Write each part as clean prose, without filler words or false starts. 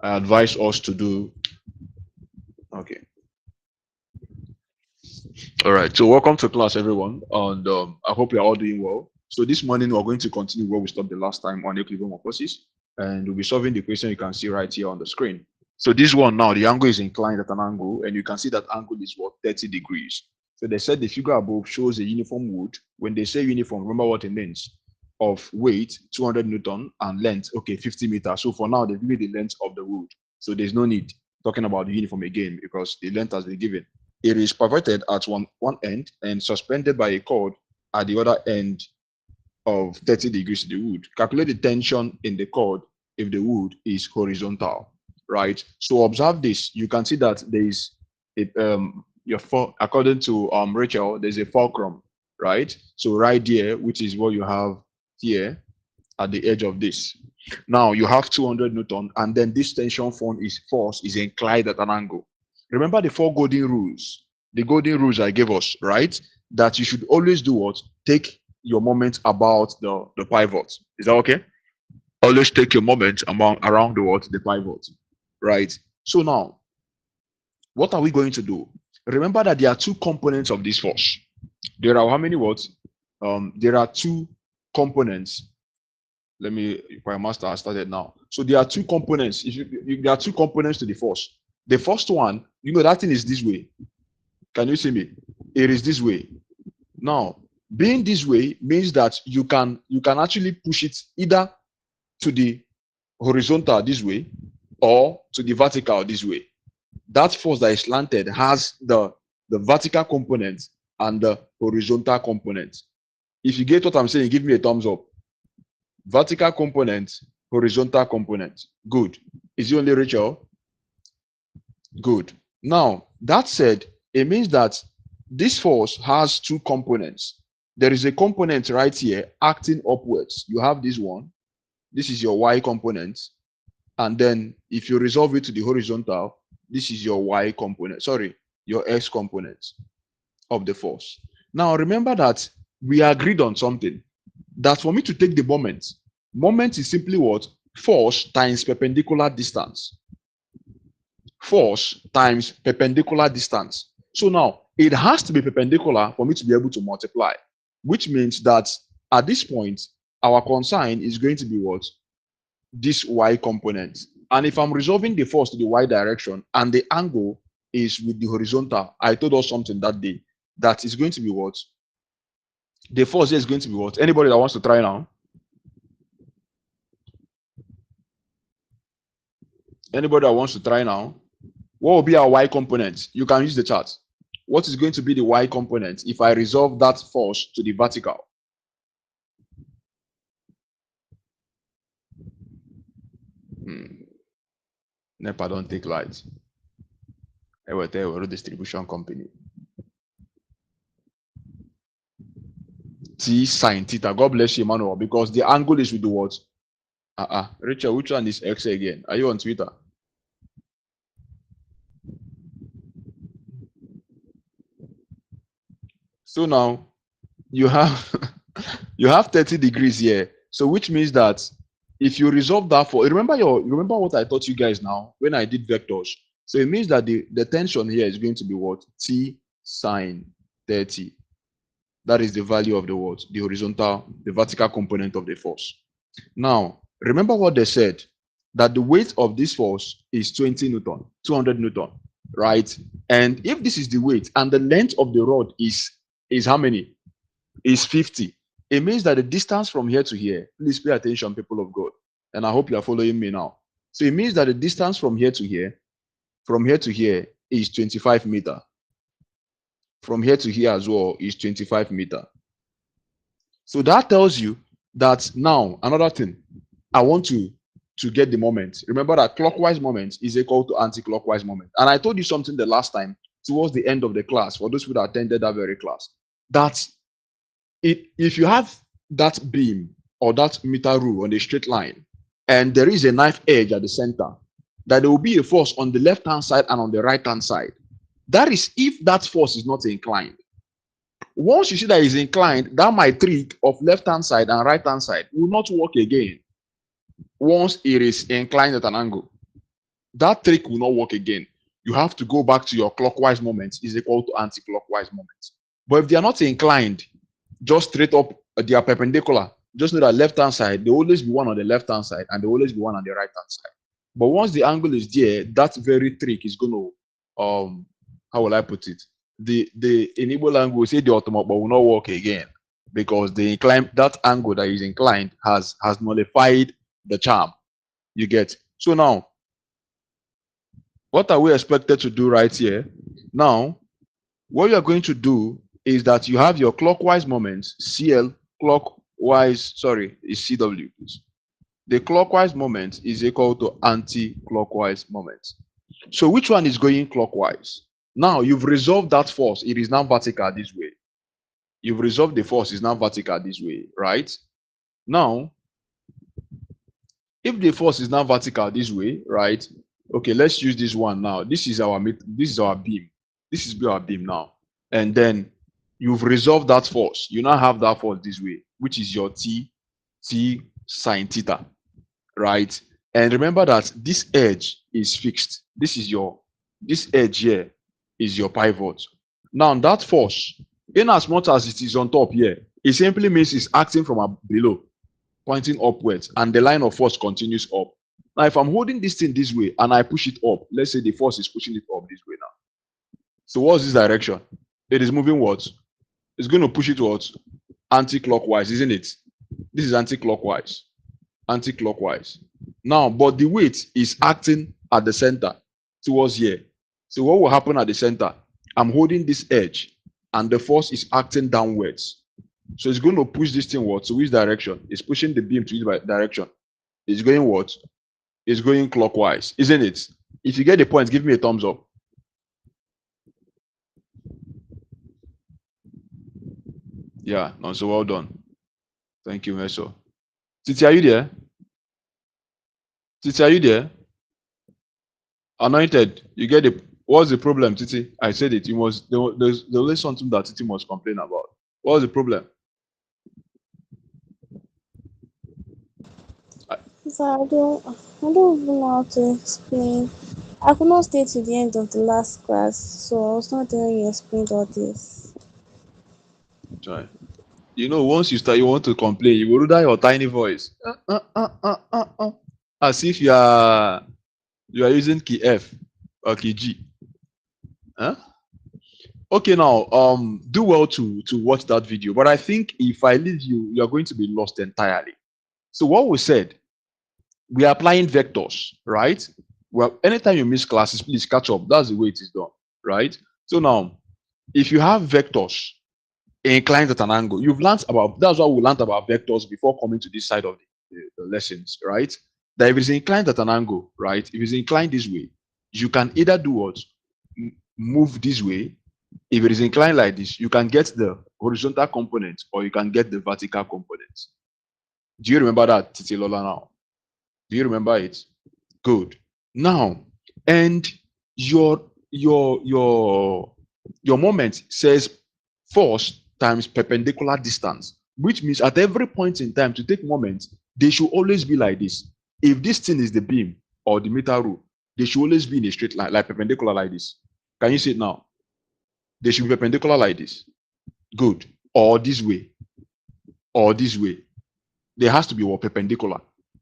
I advise us to do. Okay. All right. So welcome to class, everyone, and I hope you are all doing well. So this morning we're going to continue where we stopped the last time on equilibrium of forces, and we'll be solving the question you can see right here on the screen. So this one now, the angle is inclined at an angle, and you can see that angle is what 30 degrees. So they said the figure above shows a uniform wood. When they say uniform, remember what it means: of weight 200 newton and length, okay, 50 meters. So for now, they've given the length of the wood. So there's no need talking about the uniform again because the length has been given. It is pivoted at one end and suspended by a cord at the other end of 30 degrees to the wood. Calculate the tension in the cord if the wood is horizontal, right? So observe this. You can see that there is a according to Rachel, there's a fulcrum, right? So right there, which is what you have here at the edge of this. Now you have 200 newton, and then this tension force is inclined at an angle. Remember the four golden rules, the golden rules I gave us, right? That you should always do what? Take your moment about the pivot. Is that okay? Always take your moment around the what? The pivot, right? So now, what are we going to do? Remember that there are two components of this force. There are how many watts? There are two components. Let me, if I must have started now. So there are two components. There are two components to the force. The first one, that thing is this way. Can you see me? It is this way. Now, being this way means that you can actually push it either to the horizontal this way or to the vertical this way. That force that is slanted has the vertical component and the horizontal component. If you get what I'm saying, give me a thumbs up. Vertical component, horizontal component. Good. Is it only Rachel? Good. Now, that said, it means that this force has two components. There is a component right here acting upwards. You have this one. This is your y component. And then if you resolve it to the horizontal, this is your y component. Sorry, your x component of the force. Now, remember that we agreed on something. That for me to take the moment is simply what? Force times perpendicular distance. Force times perpendicular distance. So now it has to be perpendicular for me to be able to multiply, which means that at this point, our consign is going to be what? This y component. And if I'm resolving the force to the y direction and the angle is with the horizontal, I told us something that day that is going to be what? The force here is going to be what? Anybody that wants to try now? Anybody that wants to try now? What will be our y component? You can use the chart. What is going to be the y component if I resolve that force to the vertical? NEPA don't take light. Distribution company. T sine theta. God bless you, Emmanuel, because the angle is with the what? Rachel, which one is X again? Are you on Twitter? So now you have you have 30 degrees here. So which means that if you resolve that for remember what I taught you guys now when I did vectors. So it means that the tension here is going to be what? T sine 30. That is the value of the what? The horizontal, the vertical component of the force. Now, remember what they said, that the weight of this force is 20 newton, 200 newton, right? And if this is the weight and the length of the rod is how many? Is 50. It means that the distance from here to here, please pay attention, people of God. And I hope you are following me now. So it means that the distance from here to here is 25 meter. From here to here as well is 25 meter. So that tells you that now another thing, I want to get the moment. Remember that clockwise moment is equal to anti-clockwise moment. And I told you something the last time towards the end of the class, for those who attended that very class, that if you have that beam or that meter rule on a straight line, and there is a knife edge at the center, that there will be a force on the left-hand side and on the right-hand side. That is if that force is not inclined. Once you see that it's inclined, that my trick of left-hand side and right-hand side will not work again once it is inclined at an angle. that trick will not work again. You have to go back to your clockwise moment is equal to anti-clockwise moment. But if they are not inclined, just straight up, they are perpendicular. Just know that left hand side, there will always be one on the left hand side and there will always be one on the right hand side. But once the angle is there, that very trick is going to, how will I put it? The enable angle, say the automatic, but will not work again because the incline, that angle that is inclined has nullified the charm. You get. So now, what are we expected to do right here? Now, what you are going to do is that you have your clockwise moments, CL, clockwise, sorry, is CW. The clockwise moment is equal to anti-clockwise moment. So which one is going clockwise? Now you've resolved that force. It is now vertical this way. You've resolved the force is now vertical this way, right? Now, if the force is now vertical this way, right? Okay, let's use this one now. This is our beam. This is our beam now. And then you've resolved that force. You now have that force this way, which is your T sine theta, right? And remember that this edge is fixed. This edge here is your pivot. Now that force, in as much as it is on top here, it simply means it's acting from below, pointing upwards, and the line of force continues up. Now, if I'm holding this thing this way and I push it up, let's say the force is pushing it up this way now. So what's this direction? It is moving what? It's going to push it towards anti-clockwise, isn't it? This is anti-clockwise. Anti-clockwise. Now, but the weight is acting at the center towards here. So what will happen at the center? I'm holding this edge and the force is acting downwards. So it's going to push this thing what? To which direction? It's pushing the beam to which direction? It's going what? It's going clockwise, isn't it? If you get the point, give me a thumbs up. Yeah, no, so well done. Thank you, Meso. Titi, are you there? Titi, are you there? Anointed, you get it. What's the problem, Titi? I said it. There's always something that Titi must complain about. What's the problem? So I don't even know how to explain. I could not stay to the end of the last class, so I was not there when you explained all this. Try. You know, once you start, you want to complain, you will do your tiny voice. As if you are using key F or key G. Huh? Okay, now do well to watch that video. But I think if I leave you, you are going to be lost entirely. So what we said, we are applying vectors, right? Well, anytime you miss classes, please catch up. That's the way it is done, right? So now, if you have vectors inclined at an angle, you've learned about, that's what we learned about vectors before coming to this side of the lessons, right? That if it's inclined at an angle, right? If it's inclined this way, you can either do what? Move this way. If it is inclined like this, you can get the horizontal component or you can get the vertical component. Do you remember that, Titi Lola, now? Do you remember it? Good. Now, and your moment says force times perpendicular distance, which means at every point in time to take moment, they should always be like this. If this thing is the beam or the meter rule, they should always be in a straight line, like perpendicular like this. Can you see it now? They should be perpendicular like this. Good. Or this way. Or this way. There has to be what perpendicular.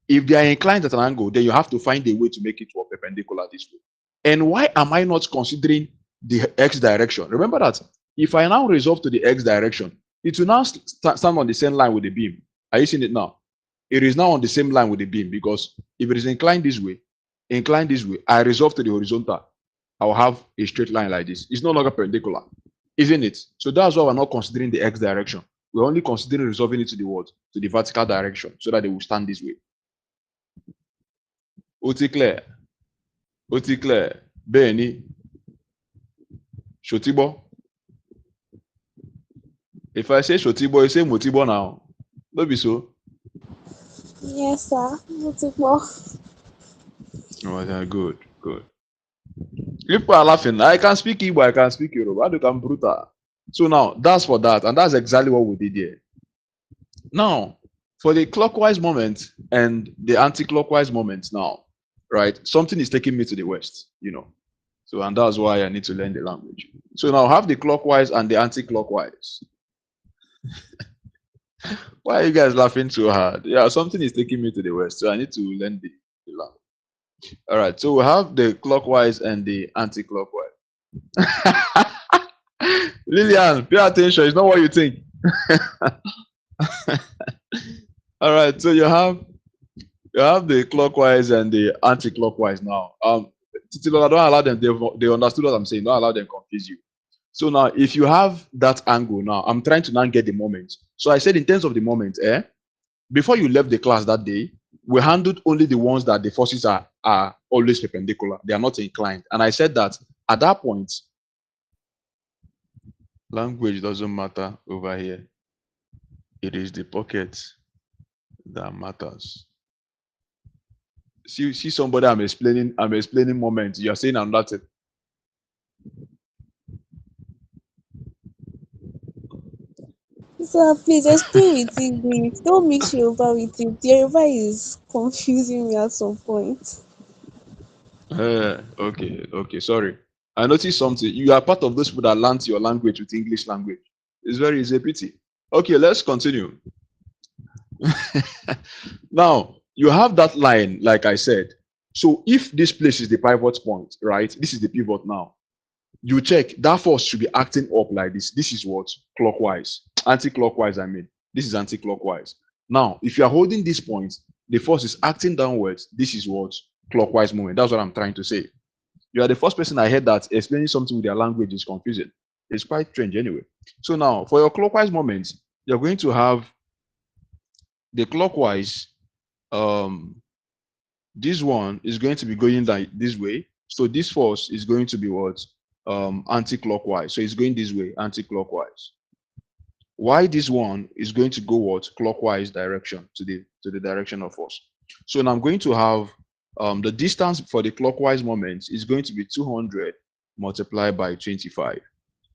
If they are inclined at an angle, then you have to find a way to make it work perpendicular this way. And why am I not considering the x direction? Remember that if I now resolve to the x direction, it will now stand on the same line with the beam. Are you seeing it now? It is now on the same line with the beam because if it is inclined this way, I resolve to the horizontal, I'll have a straight line like this. It's no longer perpendicular, isn't it? So that's why we're not considering the x direction. We're only considering resolving it to the what? To the vertical direction so that they will stand this way. Oti clair, Benny, Shotibo. If I say Shotibo, you say Motibo now. Don't be so. Yes, sir. Multiple. Oh, yeah, good. People are laughing. I can speak Igbo, I can speak Yoruba, I can brutal. So now that's for that, and that's exactly what we did here. Now, for the clockwise moment and the anti-clockwise moment now, right? Something is taking me to the west, So, and that's why I need to learn the language. So now I have the clockwise and the anti-clockwise. Why are you guys laughing so hard? Yeah, something is taking me to the west, so I need to learn the language. All right, so we have the clockwise and the anti-clockwise. Lillian, pay attention. It's not what you think. All right, so you have the clockwise and the anti-clockwise now. Titilola, don't allow them. They understood what I'm saying. Don't allow them confuse you. So now, if you have that angle now, I'm trying to now get the moment. So I said in terms of the moment, before you left the class that day, we handled only the ones that the forces are always perpendicular. They are not inclined. And I said that at that point, language doesn't matter over here. It is the pocket that matters. See somebody I'm explaining moment. You're saying I'm not. Sir, please explain with English. Don't mix Yoruba with it. Yoruba is confusing me at some point. Okay, sorry. I noticed something. You are part of those people that learned your language with English language. It's a pity. Okay, let's continue. Now, you have that line, like I said. So if this place is the pivot point, right? This is the pivot now. You check, that force should be acting up like this. This is what? Clockwise. Anti-clockwise, I mean. This is anti-clockwise. Now, if you are holding this point, the force is acting downwards. This is what? Clockwise movement. That's what I'm trying to say. You are the first person I heard that explaining something with their language is confusing. It's quite strange anyway. So now, for your clockwise moment, you're going to have the clockwise. This one is going to be going down this way. So this force is going to be what? Anti-clockwise. So it's going this way, anti-clockwise. Why this one is going to go what? Clockwise direction to the direction of force. So now I'm going to have the distance for the clockwise moment is going to be 200 multiplied by 25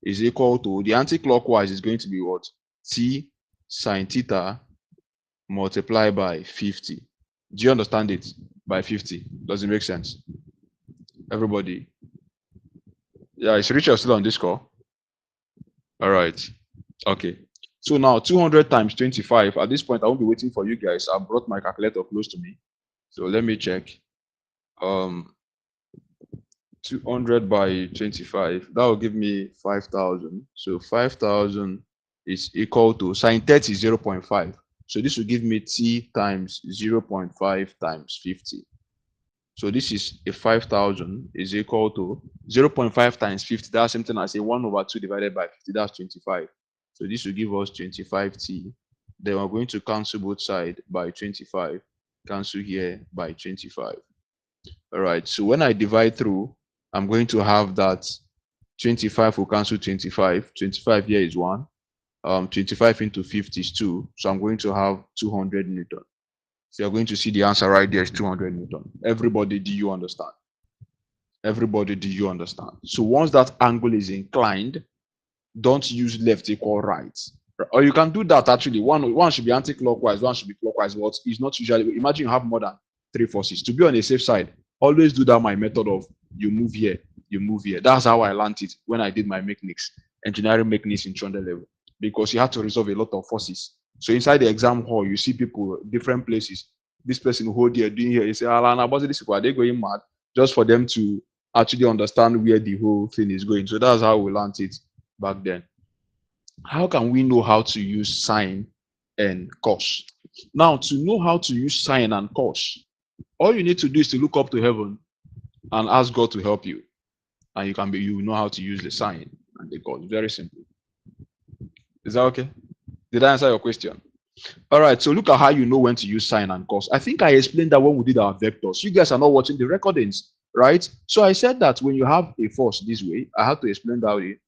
is equal to the anti-clockwise is going to be what? T sine theta multiplied by 50. Do you understand it? By 50. Does it make sense? Everybody. Yeah, is Richard still on this call? All right. Okay. So now 200 times 25. At this point, I won't be waiting for you guys. I brought my calculator close to me. So let me check. 200 by 25. That will give me 5,000. So 5,000 is equal to sine 30 is 0.5. So this will give me t times 0.5 times 50. So this is a 5,000 is equal to 0.5 times 50. That's something as a 1 over 2 divided by 50. That's 25. So this will give us 25t. Then we're going to cancel both sides by 25. Cancel here by 25. All right. So when I divide through, I'm going to have that 25 will cancel 25. 25 here is 1. 25 into 50 is 2. So I'm going to have 200 Newton. So you're going to see the answer right there is 200 Newton. Everybody, do you understand? Everybody, do you understand? So once that angle is inclined, don't use left equal right. Or you can do that actually. One should be anti-clockwise, one should be clockwise. But it's not usually. Imagine you have more than 3 forces. To be on the safe side, always do that my method of you move here, you move here. That's how I learned it when I did my mechanics, engineering mechanics in 200 level, because you have to resolve a lot of forces. So inside the exam hall, you see people different places. This person hold here, doing here. You say, Alana, but this people are they going mad? Just for them to actually understand where the whole thing is going. So that's how we learned it back then. How can we know how to use sine and cos? Now, to know how to use sine and cos, all you need to do is to look up to heaven and ask God to help you. And you know how to use the sine and the cos. Very simple. Is that okay? Did I answer your question? All right, so look at how you know when to use sine and cos. I think I explained that when we did our vectors. You guys are not watching the recordings, right? So I said that when you have a force this way, I have to explain that way.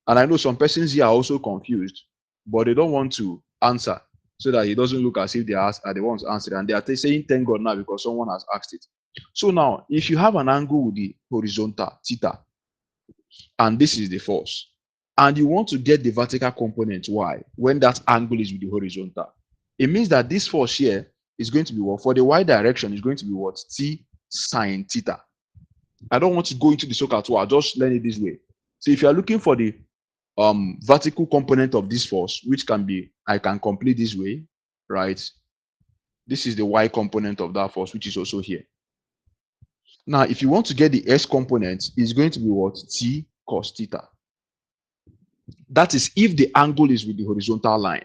And I know some persons here are also confused, but they don't want to answer so that it doesn't look as if they are the ones answering. And they are saying thank God now because someone has asked it. So now, if you have an angle with the horizontal, theta, and this is the force, and you want to get the vertical component, y, when that angle is with the horizontal, it means that this force here is going to be what? For the y direction, is going to be what? T sine theta. I don't want to go into the SOHCAHTOA. I'll just learn it this way. So if you are looking for the vertical component of this force, which can be, I can complete this way, right? This is the y component of that force, which is also here. Now, if you want to get the s component, it's going to be what? T cos theta. That is if the angle is with the horizontal line.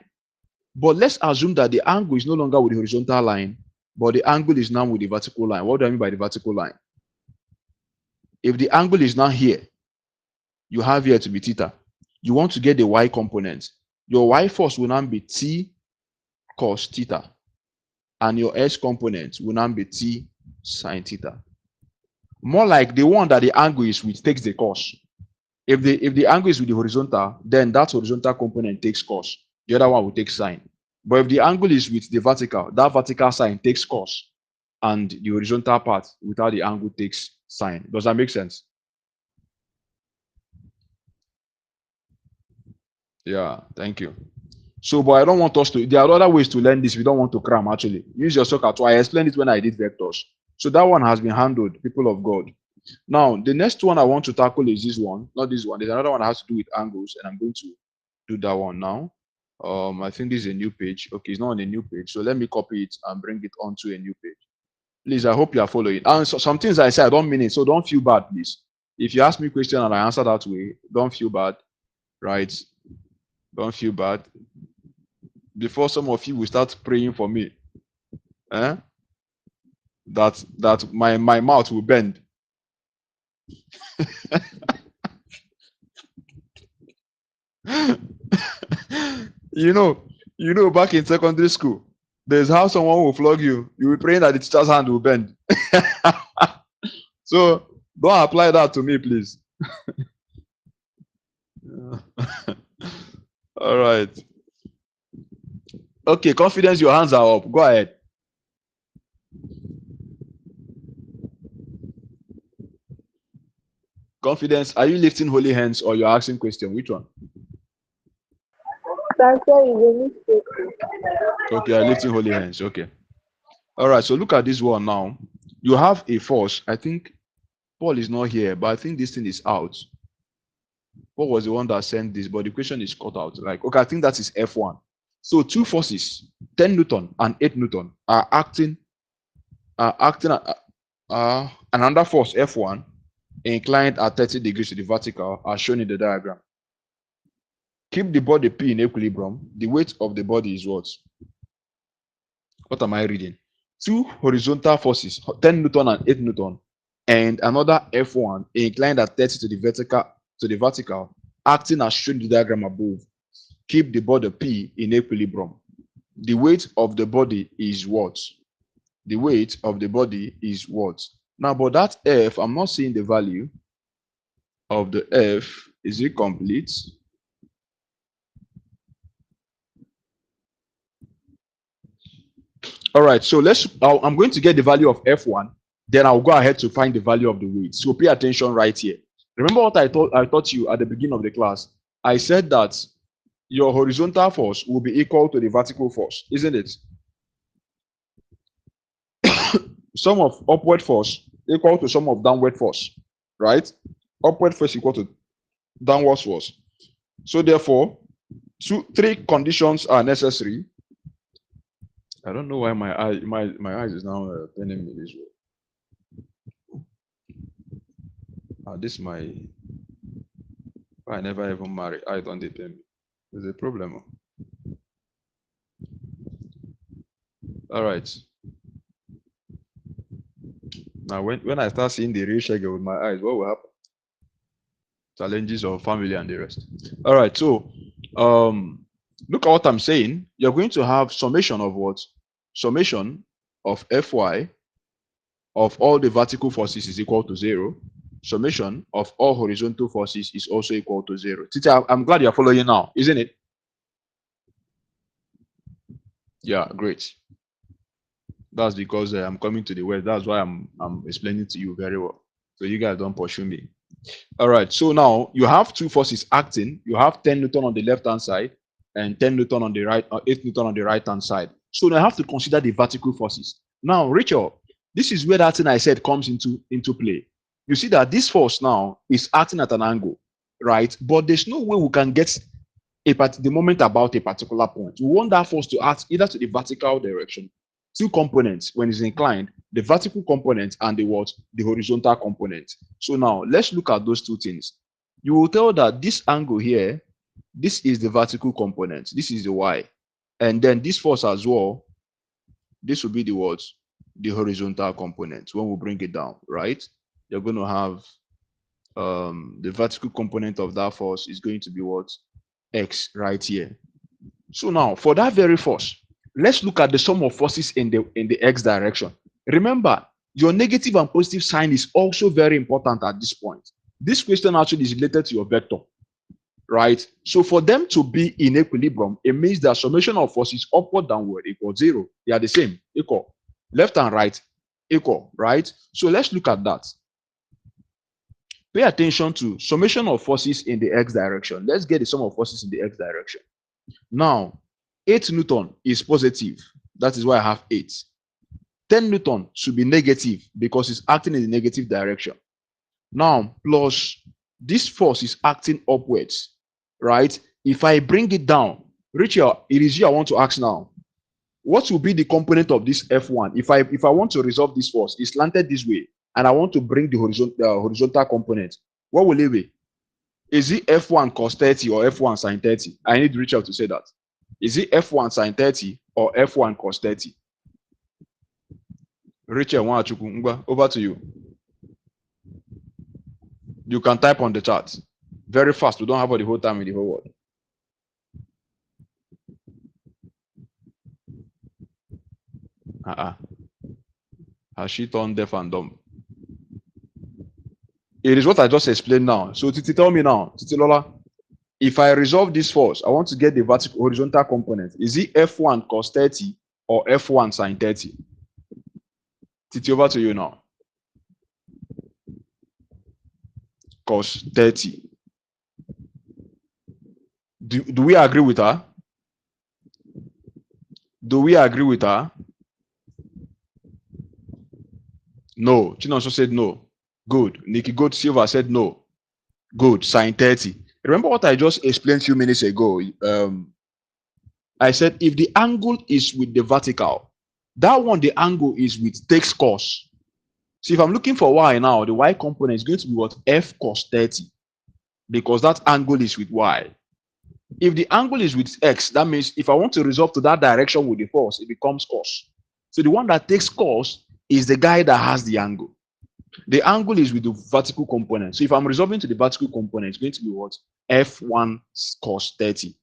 But let's assume that the angle is no longer with the horizontal line, but the angle is now with the vertical line. What do I mean by the vertical line? If the angle is now here, you have here to be theta. You want to get the y component. Your y force will now be T cos theta. And your s component will now be T sine theta. More like the one that the angle is with takes the cos. If the angle is with the horizontal, then that horizontal component takes cos. The other one will take sine. But if the angle is with the vertical, that vertical sine takes cos. And the horizontal part without the angle takes sine. Does that make sense? Yeah, thank you. So, but I don't want us to, there are other ways to learn this. We don't want to cram actually. Use your SOHCAHTOA. I explained it when I did vectors. So that one has been handled, people of God. Now, the next one I want to tackle is this one, not this one. There's another one that has to do with angles, and I'm going to do that one now. I think this is a new page. Okay, it's not on a new page. So let me copy it and bring it onto a new page. Please, I hope you are following. And so, some things I say, I don't mean it. So don't feel bad, please. If you ask me a question and I answer that way, don't feel bad, right? Don't feel bad. Before some of you will start praying for me, that my mouth will bend. you know, back in secondary school, there's how someone will flog you. You will pray that the teacher's hand will bend. So don't apply that to me, please. All right. Okay, confidence, your hands are up. Go ahead. Confidence, are you lifting holy hands or you're asking question? Which one? Okay, I'm lifting holy hands. Okay. All right, so look at this one now. You have a force. I think Paul is not here, but I think this thing is out. Paul was the one that sent this, but the question is cut out. Like, okay, I think that is F1. So two forces, 10 Newton and 8 Newton, are acting another force, F1, inclined at 30 degrees to the vertical, as shown in the diagram. Keep the body P in equilibrium. The weight of the body is what? What am I reading? Two horizontal forces, 10 Newton and 8 Newton, and another F1 inclined at 30 to the vertical, acting as shown in the diagram above. Keep the body P in equilibrium. The weight of the body is what? The weight of the body is what? Now, but that F, I'm not seeing the value of the F. Is it complete? All right, so I'm going to get the value of F1, then I'll go ahead to find the value of the weight. So pay attention right here. Remember what I taught you at the beginning of the class? I said that your horizontal force will be equal to the vertical force, isn't it? Sum of upward force equal to sum of downward force, right? Upward force equal to downward force. So therefore, three conditions are necessary. I don't know why my eyes is now turning me this way. This my. I never even marry. I don't depend me. There's a problem. All right. Now, when I start seeing the real Shege with my eyes, what will happen? Challenges of family and the rest. All right. So, look at what I'm saying. You're going to have summation of what? Summation of Fy of all the vertical forces is equal to 0. Summation of all horizontal forces is also equal to 0. Tita, I'm glad you're following now, isn't it? Yeah, great. That's because I'm coming to the West. That's why I'm explaining to you very well. So you guys don't pursue me. All right. So now you have two forces acting. You have 10 Newton on the left-hand side and 10 Newton on the right, 8 Newton on the right-hand side. So now I have to consider the vertical forces. Now, Rachel, This is where that thing I said comes into play. You see that this force now is acting at an angle, right? But there's no way we can get the moment about a particular point. We want that force to act either to the vertical direction, two components when it's inclined, the vertical component and the what? The horizontal component. So now let's look at those two things. You will tell that this angle here, this is the vertical component, this is the y, and then this force as well, this will be the what? The horizontal component when we bring it down, right? You're going to have the vertical component of that force is going to be what? X right here. So now for that very force, let's look at the sum of forces in the x direction. Remember, your negative and positive sign is also very important at this point. This question actually is related to your vector, right? So for them to be in equilibrium, it means that summation of forces upward, downward equals 0. They are the same, equal. Left and right, equal, right? So let's look at that. Pay attention to summation of forces in the x direction. Let's get the sum of forces in the x direction. Now, 8 Newton is positive. That is why I have 8. 10 Newton should be negative because it's acting in the negative direction. Now, plus this force is acting upwards, right? If I bring it down, Richard, it is you I want to ask now. What will be the component of this F1? If I want to resolve this force, it's slanted this way, and I want to bring the horizontal component. What will it be? Is it F1 cos 30 or F1 sin 30? I need Richard to say that. Is it F1 sin 30 or F1 cos 30? Richard Nwachukwu, over to you. You can type on the chat. Very fast. We don't have all the whole time in the whole world. Has she turned deaf and dumb? It is what I just explained now. So Titi, tell me now, Titi Lola, if I resolve this force, I want to get the vertical horizontal component. Is it F1 cos 30 or F1 sin 30? Titi, over to you now. Cos 30. Do we agree with her? Do we agree with her? No. Chinonso said no. Good. Nikki Gold Silver said no. Good. Sin 30. Remember what I just explained a few minutes ago? I said if the angle is with the vertical, that one, the angle is with takes cos. So if I'm looking for y now, the y component is going to be what? F cos 30. Because that angle is with y. If the angle is with x, that means if I want to resolve to that direction with the force, it becomes cos. So the one that takes cos is the guy that has the angle. The angle is with the vertical component. So if I'm resolving to the vertical component, it's going to be what? F1 cos 30.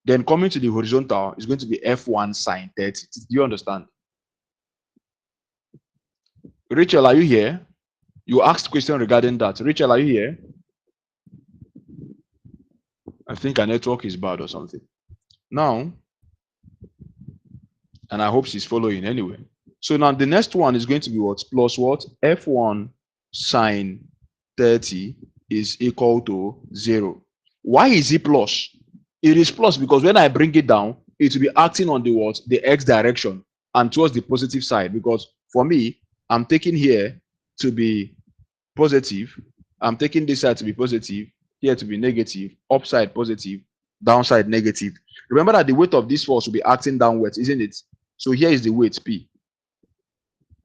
Then coming to the horizontal, it's going to be F1 sin 30. Do you understand? Rachel, are you here? You asked a question regarding that. Rachel, are you here? I think our network is bad or something. Now, and I hope she's following anyway. So now the next one is going to be what? Plus what? F1 sin 30 is equal to 0. Why is it plus? It is plus because when I bring it down, it will be acting on the what? The x direction and towards the positive side. Because for me, I'm taking here to be positive. I'm taking this side to be positive, here to be negative, upside positive, downside negative. Remember that the weight of this force will be acting downwards, isn't it? So here is the weight P.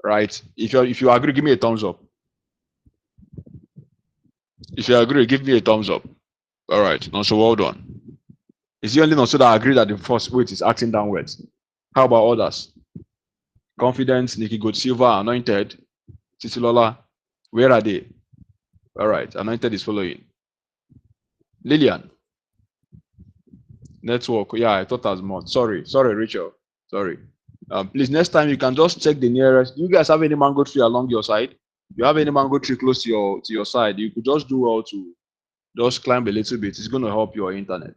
Right? If you agree, give me a thumbs up. If you agree, give me a thumbs up. All right. Now, so well done. Is the only Nonso that agree that the force weight is acting downwards? How about others? Confidence, Nikki Gold Silver, Anointed, Titilola. Where are they? All right. Anointed is following. Lillian. Network. Yeah, I thought as much. Sorry, Rachel. Sorry. Please, next time you can just check the nearest. Do you guys have any mango tree along your side? If you have any mango tree close to your side, you could just do well to just climb a little bit. It's going to help your internet.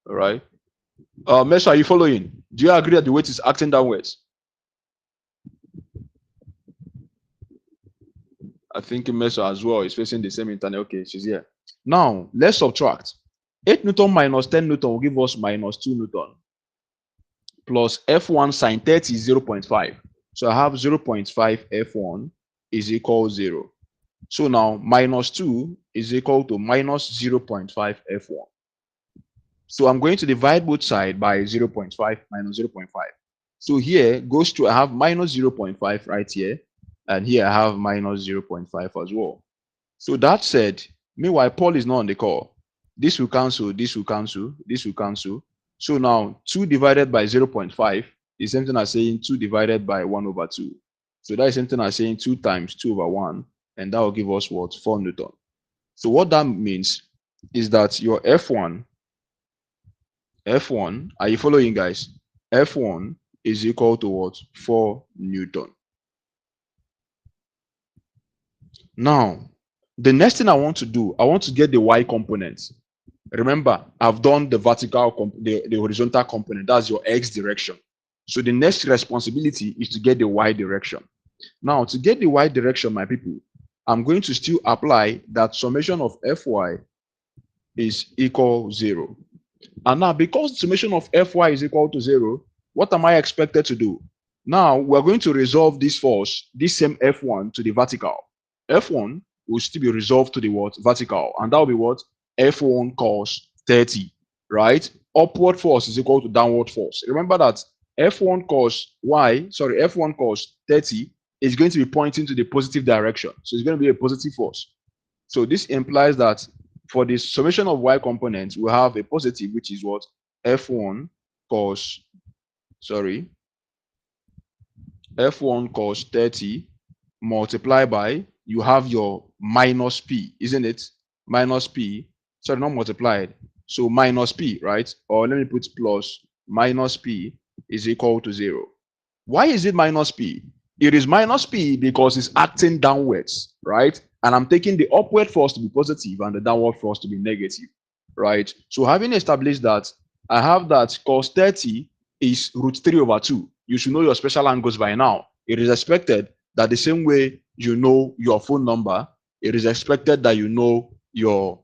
All right. Mesha, are you following? Do you agree that the weight is acting downwards? I think Mesha as well is facing the same internet. Okay, she's here. Now, let's subtract. 8 Newton minus 10 Newton will give us minus 2 Newton. Plus F1 sin 30 is 0.5. So I have 0.5 f1 is equal 0. So now minus 2 is equal to minus 0.5 f1. So I'm going to divide both sides by 0.5 minus 0.5. So here goes to, I have minus 0.5 right here, and here I have minus 0.5 as well. So that said, meanwhile, Paul is not on the call. This will cancel, this will cancel, this will cancel. So now 2 divided by 0.5 is something as saying 2 divided by 1 over 2. So that is something as saying 2 times 2 over 1, and that will give us what? 4 Newton. So what that means is that your F1, are you following, guys? F1 is equal to what? 4 Newton. Now, the next thing I want to do, I want to get the y component. Remember, I've done the vertical, the horizontal component. That's your x direction. So the next responsibility is to get the y direction. Now, to get the y direction, my people, I'm going to still apply that summation of fy is equal 0. And now, because the summation of fy is equal to 0, what am I expected to do? Now, we're going to resolve this force, this same f1 to the vertical. F1 will still be resolved to the what? Vertical. And that will be what? F1 cos 30, right? Upward force is equal to downward force. Remember that F1 cos 30 is going to be pointing to the positive direction. So it's going to be a positive force. So this implies that for the summation of y components, we have a positive, which is what? F1 cos 30 multiplied by, you have your minus p, isn't it? Minus p, sorry, not multiplied. So minus p, right? Or let me put plus, minus p is equal to 0. Why is it minus p? It is minus p because it's acting downwards, right? And I'm taking the upward force to be positive and the downward force to be negative, right? So having established that, I have that cos 30 is root 3 over 2. You should know your special angles by now. It is expected that the same way you know your phone number, it is expected that you know the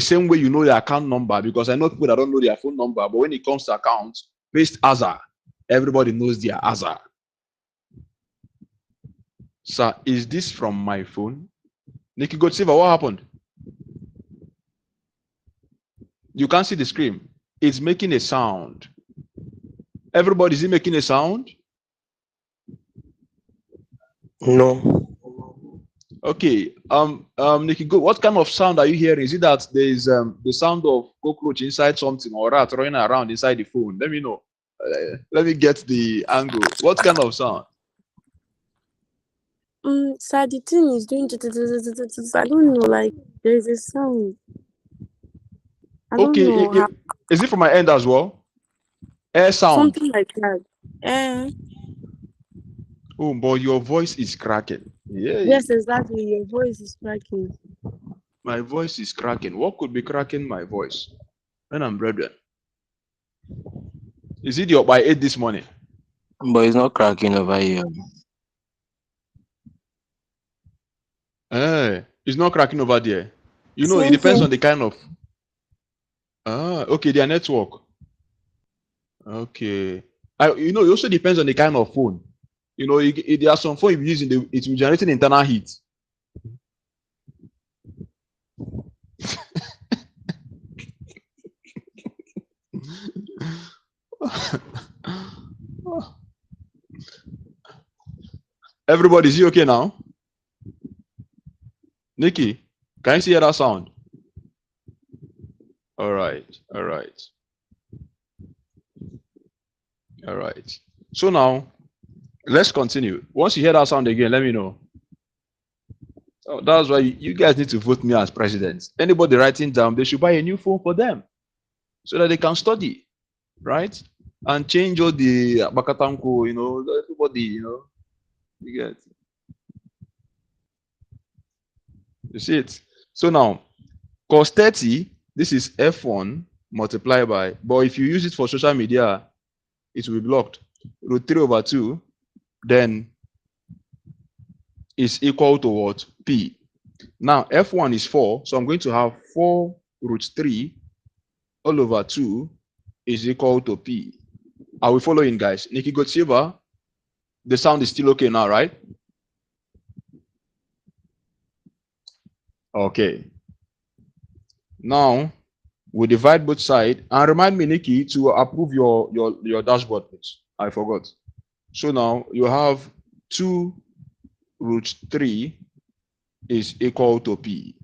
same way you know your account number, because I know people that don't know their phone number, but when it comes to accounts, paste AZA. Everybody knows their AZA. Sir, is this from my phone? Nikki Godseva, what happened? You can't see the screen. It's making a sound. Everybody, is it making a sound? No. Okay. Nikki, what kind of sound are you hearing? Is it that there is the sound of cockroach inside something or rat running around inside the phone? Let me know. Let me get the angle. What kind of sound? Sir, the thing is doing. I don't know. Like there is a sound. I don't Okay. know how. Is it from my end as well? Air sound. Something like that. Oh, but your voice is cracking. Yeah. Yes, exactly. Your voice is cracking. My voice is cracking. What could be cracking my voice? When I'm brethren. Is it your by 8 this morning? But it's not cracking over here. It's not cracking over there. You know, it Same depends here. on the kind of. Okay, their network. Okay. It also depends on the kind of phone. You know, there are some phone you use it will generate internal heat. Everybody, is he okay now? Nikki, can you hear that sound? All right. So now, let's continue. Once you hear that sound again, let me know. Oh, that's why you guys need to vote me as president. Anybody writing down, they should buy a new phone for them so that they can study, right? And change all the Bakatanko, everybody, you get. You see it? So now, cos 30, this is F1 multiplied by, but if you use it for social media, it will be blocked. Root 3 over 2, then is equal to what? P. Now, F1 is 4, so I'm going to have 4 root 3 all over 2 is equal to P. Are we following, guys? Nikki Gotsiva, The sound is still okay now, right? Okay. Now we divide both sides, and remind me, Nikki, to approve your dashboard, please. I forgot. So now you have 2 root 3 is equal to P.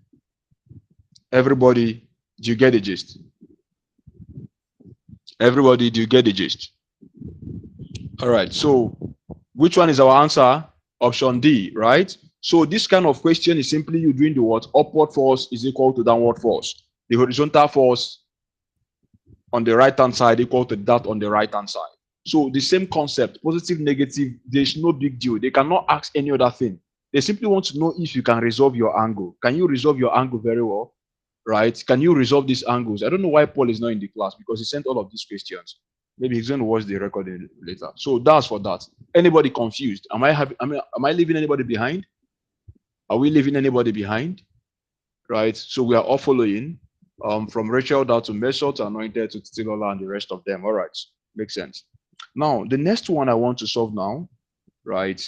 Everybody, do you get the gist? Everybody, do you get the gist? All right. So which one is our answer? Option D, right? So this kind of question is simply you doing the what? Upward force is equal to downward force. The horizontal force on the right hand side equal to that on the right hand side. So the same concept, positive, negative, there's no big deal. They cannot ask any other thing. They simply want to know if you can resolve your angle. Can you resolve your angle very well? Right? Can you resolve these angles? I don't know why Paul is not in the class because he sent all of these questions. Maybe he's going to watch the recording later. So that's for that. Anybody confused? Am I leaving anybody behind? Are we leaving anybody behind? Right? So we are all following from Rachel down to Mesot, Anointed to Titilola and the rest of them. All right. Makes sense. Now, the next one I want to solve now, right?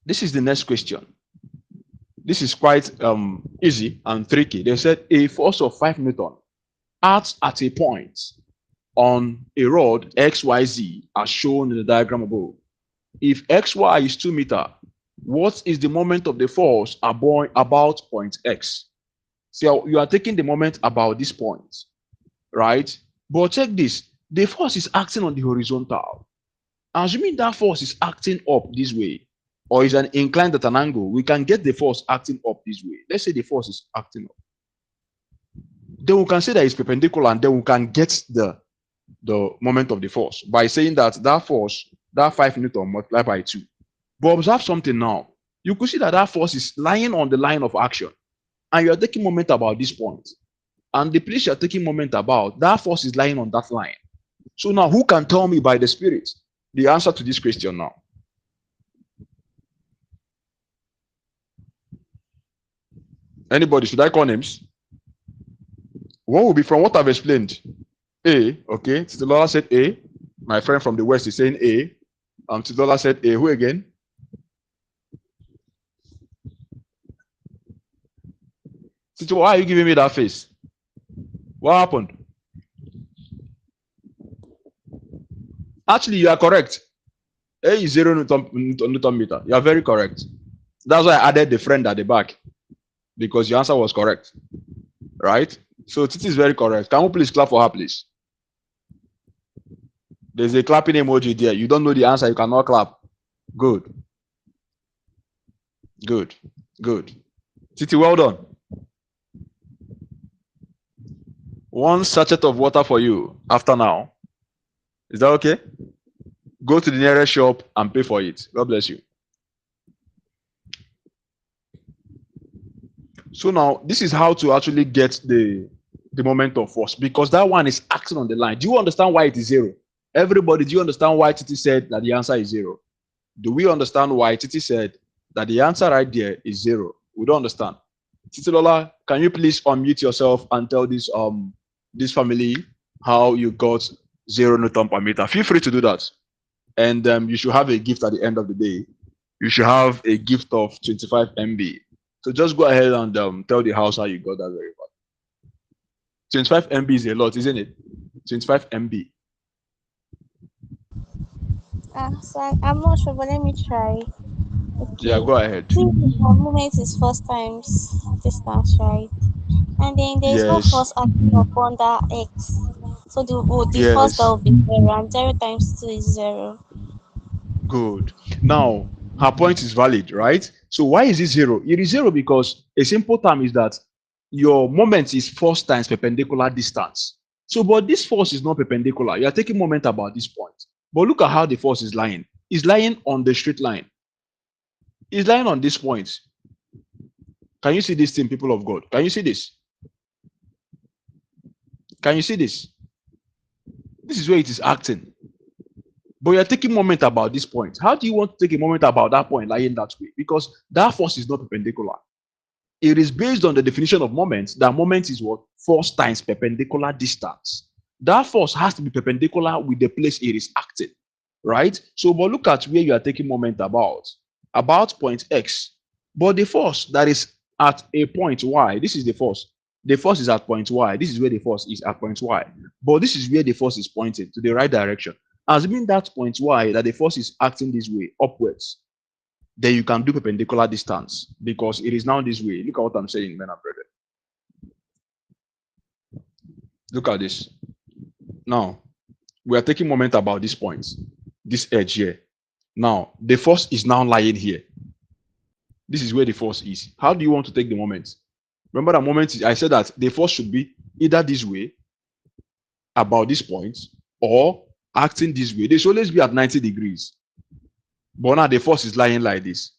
This is the next question. This is quite easy and tricky. They said a force of 5 Newton acts at a point on a rod XYZ as shown in the diagram above. If XY is 2 meters, what is the moment of the force about point X? So you are taking the moment about this point, right? But check this. The force is acting on the horizontal. Assuming that force is acting up this way, or is an inclined at an angle, we can get the force acting up this way. Let's say the force is acting up. Then we can say that it's perpendicular, and then we can get the moment of the force by saying that force, that 5 Newton multiplied by 2. But observe something now. You could see that force is lying on the line of action, and you are taking moment about this point. And the place you are taking moment about, that force is lying on that line. So now, who can tell me by the Spirit the answer to this question now? Anybody? Should I call names? What will be from what I've explained? A, okay. Titilola said A. My friend from the West is saying A. Titilola said A. Who again? Tito, why are you giving me that face? What happened? Actually, you are correct. A is 0 Newton meter. You are very correct. That's why I added the friend at the back, because your answer was correct. Right? So Titi is very correct. Can you please clap for her, please? There's a clapping emoji there. You don't know the answer, you cannot clap. Good. Good. Good. Titi, well done. 1 sachet of water for you after now. Is that okay? Go to the nearest shop and pay for it. God bless you. So now, this is how to actually get the moment of force, because that one is acting on the line. Do you understand why it is 0? Everybody, do you understand why Titi said that the answer is 0? Do we understand why Titi said that the answer right there is 0? We don't understand. Titilola, can you please unmute yourself and tell this family how you got 0 Newton per meter? Feel free to do that. And you should have a gift at the end of the day. You should have a gift of 25 MB. So just go ahead and tell the house how you got that very well. 25 MB is a lot, isn't it? 25 MB. So I'm not sure, but let me try. Okay. Yeah, go ahead. The moment is force times distance, right? And then there is no Yes. force acting upon that x. So the force that will be 0, and 0 times 2 is 0. Good. Now, her point is valid, right? So why is it 0? It is 0 because a simple term is that your moment is force times perpendicular distance. So, but this force is not perpendicular. You are taking moment about this point. But look at how the force is lying. It's lying on the straight line. It's lying on this point. Can you see this thing, people of God? Can you see this? Can you see this? This is where it is acting. But you're taking moment about this point. How do you want to take a moment about that point lying that way? Because that force is not perpendicular. It is based on the definition of moment. That moment is what? Force times perpendicular distance. That force has to be perpendicular with the place it is acting. right? So, but look at where you are taking moment about point X. But the force that is at a point Y, this is the force. The force is at point Y. This is where the force is at point Y. But this is where the force is pointing to the right direction. Assuming that point Y, that the force is acting this way, upwards, then you can do perpendicular distance because it is now this way. Look at what I'm saying, men and brethren. Look at this. Now, we are taking moment about this point, this edge here. Now, the force is now lying here. This is where the force is. How do you want to take the moment? Remember the moment I said that the force should be either this way, about this point, or acting this way. They should always be at 90 degrees. But now the force is lying like this.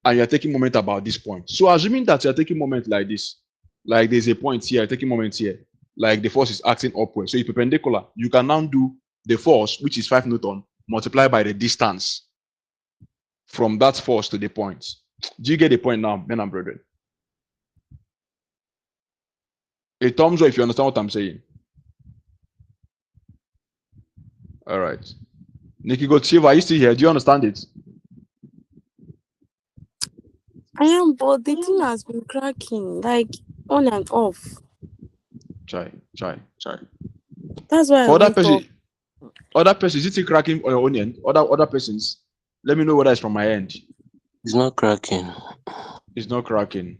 And you're taking moment about this point. So assuming that you're taking moment like this, like there's a point here, taking moment here, like the force is acting upward. So it's perpendicular. You can now do the force, which is 5 Newton, multiplied by the distance from that force to the point. Do you get the point now, men and brethren? A thumbs up if you understand what I'm saying. All right. Nikki Gotsiva, are you still here? Do you understand it? I am, but the thing has been cracking, like on and off. Try. That's why I For went off. other persons, is it still cracking on your own end? Other persons, let me know whether it's from my end. It's not cracking. It's not cracking.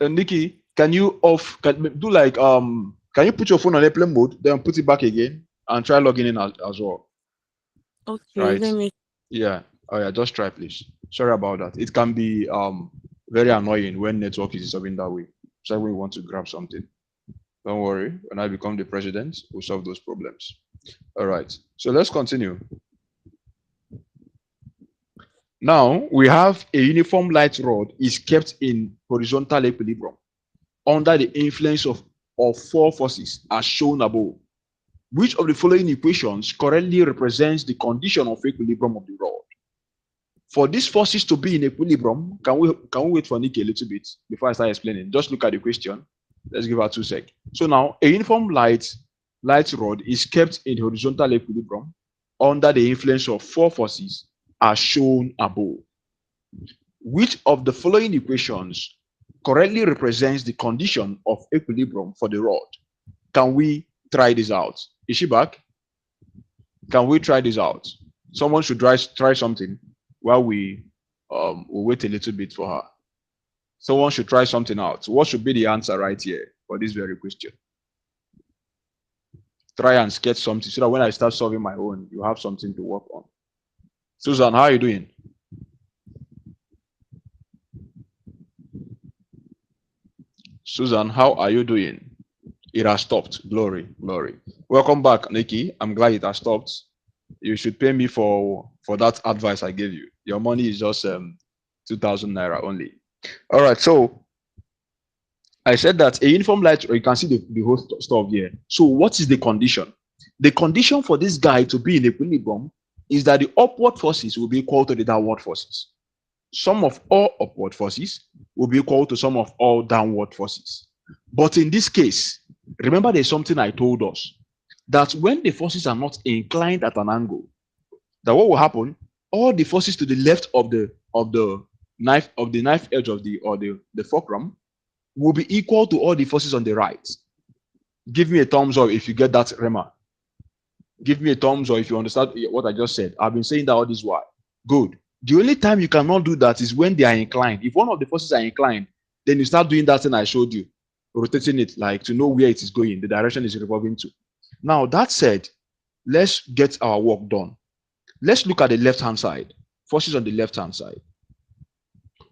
Nikki, can you can you put your phone on airplane mode, then put it back again and try logging in as well? Okay, Right. let me. Yeah. Oh yeah, just try please. Sorry about that. It can be very annoying when network is disturbing that way. So when you want to grab something. Don't worry. When I become the president, we'll solve those problems. All right. So let's continue. Now we have a uniform light rod is kept in horizontal equilibrium under the influence of four forces as shown above. Which of the following equations correctly represents the condition of equilibrium of the rod? For these forces to be in equilibrium, can we wait for Nikki a little bit before I start explaining? Just look at the question. Let's give her 2 seconds. So now a uniform light rod is kept in horizontal equilibrium under the influence of four forces as shown above. Which of the following equations correctly represents the condition of equilibrium for the rod? Can we try this out? Is she back? Can we try this out? Someone should try something while we we'll wait a little bit for her. Someone should try something out. What should be the answer right here for this very question? Try and sketch something so that when I start solving my own, you have something to work on. Susan, how are you doing? Susan, how are you doing? It has stopped. Glory. Welcome back, Nikki. I'm glad it has stopped. You should pay me for that advice I gave you. Your money is just 2,000 naira only. All right, so I said that a uniform light, or you can see the whole stuff here. So what is the condition? The condition for this guy to be in equilibrium is that the upward forces will be equal to the downward forces. Sum of all upward forces will be equal to sum of all downward forces. But in this case, remember there's something I told us, that when the forces are not inclined at an angle, that what will happen, all the forces to the left of the knife edge of the fulcrum will be equal to all the forces on the right. Give me a thumbs up if you get that, Rema. Give me a thumbs up if you understand what I just said. I've been saying that all this while. Good. The only time you cannot do that is when they are inclined. If one of the forces are inclined, then you start doing that thing I showed you, rotating it like to know where it is going, the direction is revolving to. Now, that said, let's get our work done. Let's look at the left-hand side, forces on the left-hand side.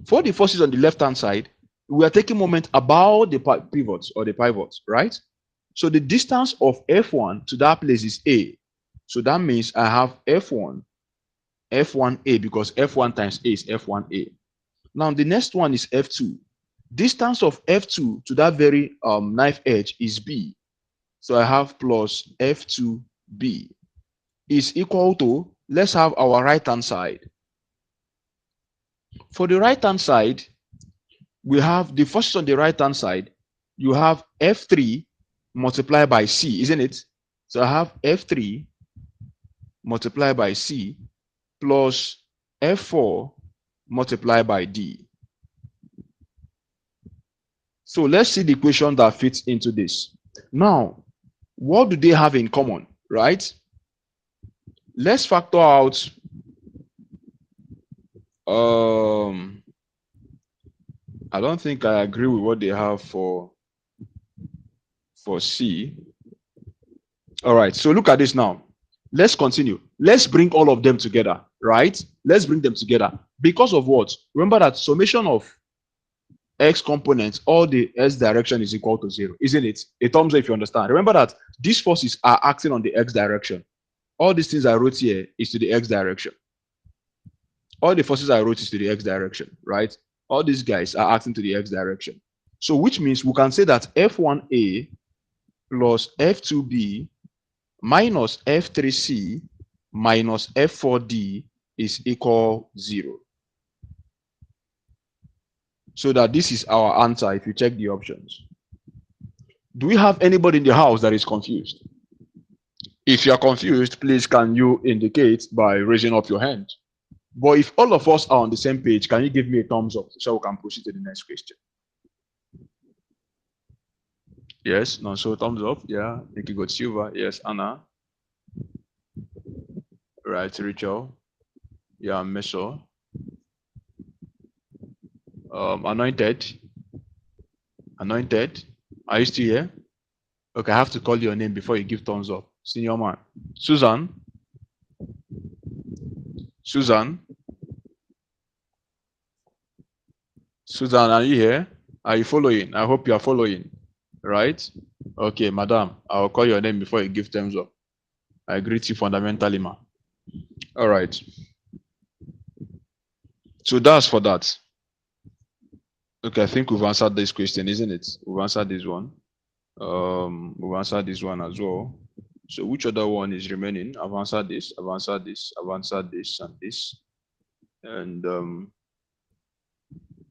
For the forces on the left-hand side, we are taking moment about the pivots, right? So the distance of F1 to that place is A. So that means I have F1A, because F1 times A is F1A. Now the next one is F2. Distance of F2 to that very knife edge is B. So I have plus F2B is equal to, let's have our right-hand side. For the right-hand side, we have the forces on the right-hand side. You have F3 multiplied by C, isn't it? So I have F3 multiplied by C plus F4 multiplied by D. So let's see the equation that fits into this. Now, what do they have in common, right? Let's factor out I don't think I agree with what they have for C. All right, so look at this now. Let's continue. Let's bring all of them together, right? Let's bring them together. Because of what? Remember that summation of x components, all the s direction is equal to 0, isn't it? A thumbs up if you understand. Remember that these forces are acting on the x direction. All these things I wrote here is to the x direction. All the forces I wrote is to the x direction, right? All these guys are acting to the x direction. So which means we can say that F1A plus F2B minus F3C minus F4D is equal 0. So that this is our answer if you check the options. Do we have anybody in the house that is confused? If you are confused, please can you indicate by raising up your hand? But if all of us are on the same page, can you give me a thumbs up so we can proceed to the next question? Yes, no, so thumbs up. Yeah, thank you, God Silva. Yes, Anna. Right, Rachel. Yeah, Meso. Anointed. Anointed. Are you still here? Okay, I have to call your name before you give thumbs up. Senior man. Susan. Susan. Susan, are you here? Are you following? I hope you are following. Right? Okay, madam. I'll call your name before you give thumbs up. I greet you fundamentally, ma. All right. So that's for that. Okay, I think we've answered this question, isn't it? We've answered this one. We've answered this one as well. So which other one is remaining? I've answered this, I've answered this, I've answered this and this. And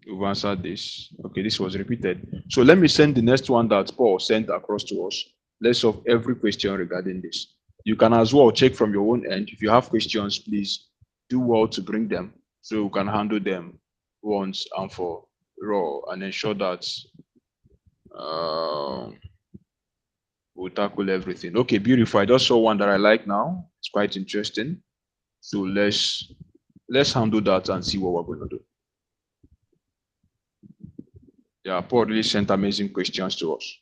we've answered this. Okay, this was repeated. So let me send the next one that Paul sent across to us. Let's solve every question regarding this. You can as well check from your own end. If you have questions, please do well to bring them so we can handle them once and for all and ensure that we'll tackle everything. Okay, beautiful. I just saw one that I like now. It's quite interesting. So let's handle that and see what we're going to do. Yeah, Paul really sent amazing questions to us.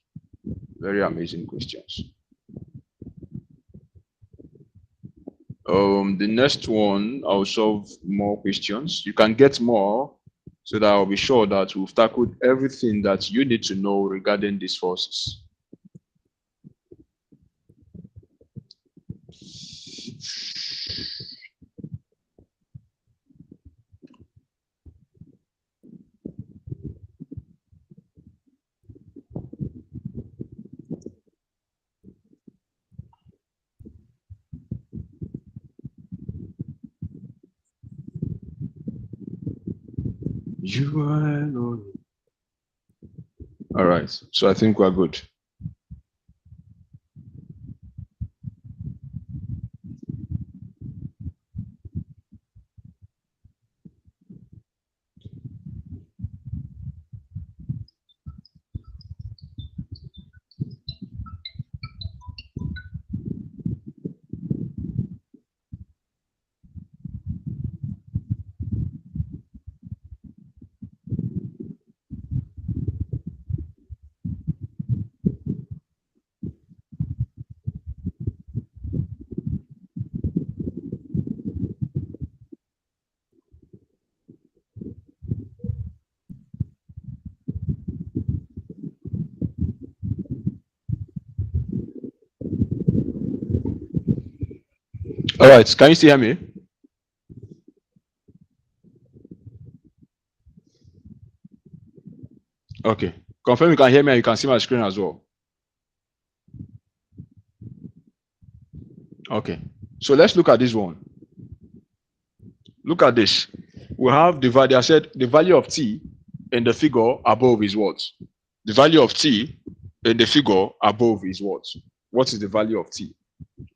Very amazing questions. The next one, I'll solve more questions. You can get more so that I'll be sure that we've tackled everything that you need to know regarding these forces. You are alone. All right, so I think we're good. All right, can you still hear me? Okay, confirm you can hear me and you can see my screen as well. Okay, so let's look at this one. Look at this. We have the value. I said the value of t in the figure above is what? The value of t in the figure above is what? What is the value of t?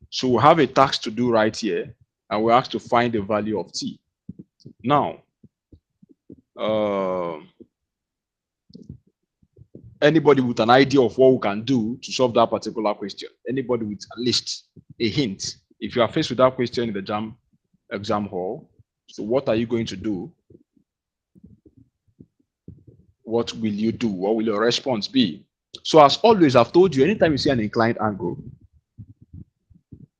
So we have a task to do right here, and we're asked to find the value of t. Now, anybody with an idea of what we can do to solve that particular question? Anybody with at least a hint? If you are faced with that question in the exam hall, so what are you going to do? What will you do? What will your response be? So as always, I've told you, anytime you see an inclined angle,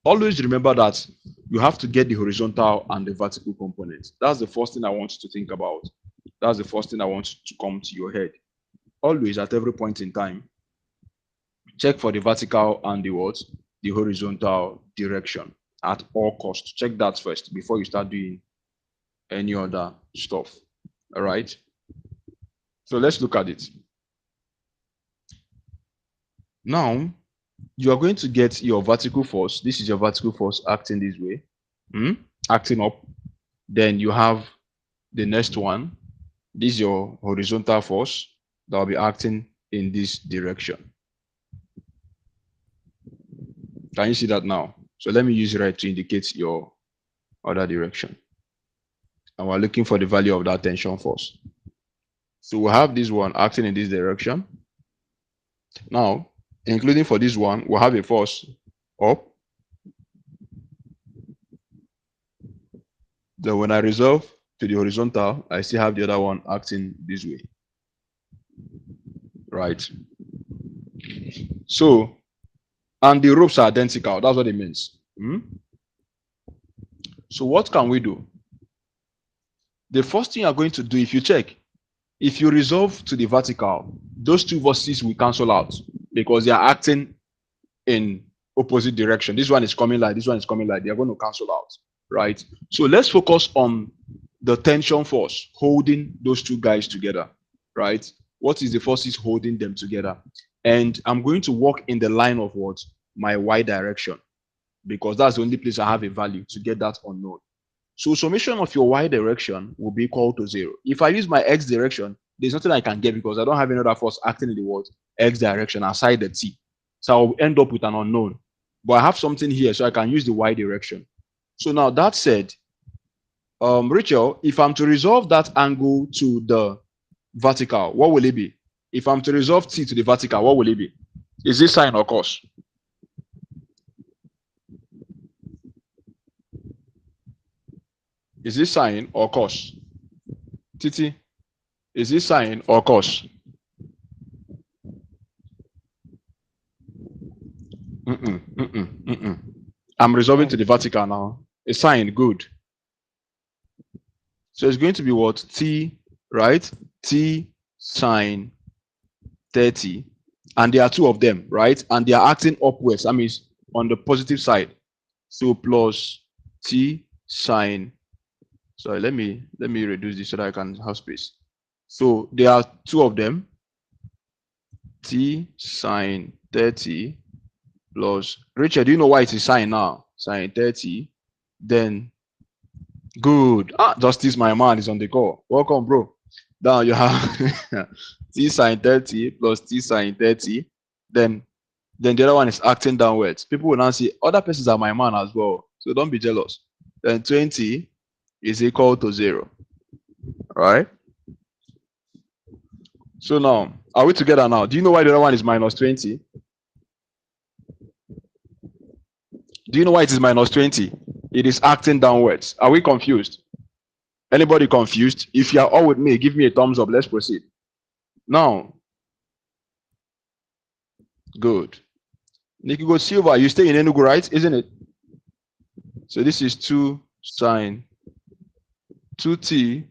always remember that you have to get the horizontal and the vertical components. That's the first thing I want you to think about. That's the first thing I want to come to your head. Always, at every point in time, check for the vertical and the what? The horizontal direction at all costs. Check that first before you start doing any other stuff. All right. So let's look at it. Now, you are going to get your vertical force. This is your vertical force acting this way, acting up. Then you have the next one. This is your horizontal force that will be acting in this direction. Can you see that now? So let me use red to indicate your other direction. And we're looking for the value of that tension force. So we have this one acting in this direction. Now, including for this one, we'll have a force up. Then when I resolve to the horizontal, I still have the other one acting this way. Right. So, and the ropes are identical. That's what it means. So what can we do? The first thing you're going to do, if you check, if you resolve to the vertical, those two forces will cancel out because they are acting in opposite direction. This one is coming like, this one is coming like, they are going to cancel out, right? So let's focus on the tension force holding those two guys together, right? What is the forces holding them together? And I'm going to walk in the line of what? My y direction, because that's the only place I have a value to get that unknown. So summation of your y direction will be equal to 0. If I use my x direction, there's nothing I can get because I don't have any other force acting in the what? X direction aside the t. So I'll end up with an unknown. But I have something here, so I can use the y direction. So now that said, Rachel, if I'm to resolve that angle to the vertical, what will it be? If I'm to resolve t to the vertical, what will it be? Is this sine or cos? Is this sine or cos? Titi, is this sine or cos? I'm resolving to the vertical now. A sine, good. So it's going to be what? T, right? T sine 30. And there are two of them, right? And they are acting upwards. That means on the positive side. So plus T sine. Sorry, let me reduce this so that I can have space. So there are two of them. T sine 30 plus, Richard, do you know why it is sine now? Sine 30. Then, good. Justice, my man, is on the call. Welcome, bro. Now you have T sine 30 plus T sine 30. Then the other one is acting downwards. People will now say, other persons are my man as well. So don't be jealous. Then 20 is equal to 0. All right? So now, are we together now? Do you know why the other one is minus 20? Do you know why it is minus 20? It is acting downwards. Are we confused? Anybody confused? If you are all with me, give me a thumbs up. Let's proceed. Now, good. Nikigo Silva, you stay in Enugu, right? Isn't it? So this is 2 sine 2t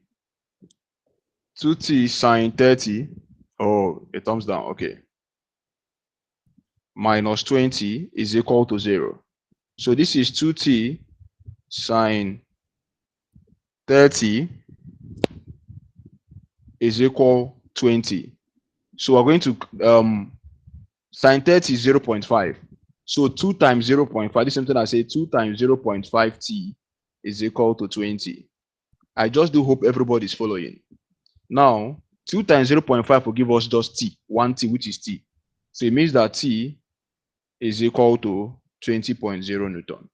sine 30. Oh, a thumbs down. Okay. Minus 20 is equal to 0. So this is 2t sine 30 is equal 20. So we're going to sine 30 is 0.5. So 2 times 0.5, this is something I say 2 times 0.5t is equal to 20. I just do hope everybody is following. Now, 2 times 0.5 will give us just t, 1t, which is t. So it means that t is equal to 20.0 Newton.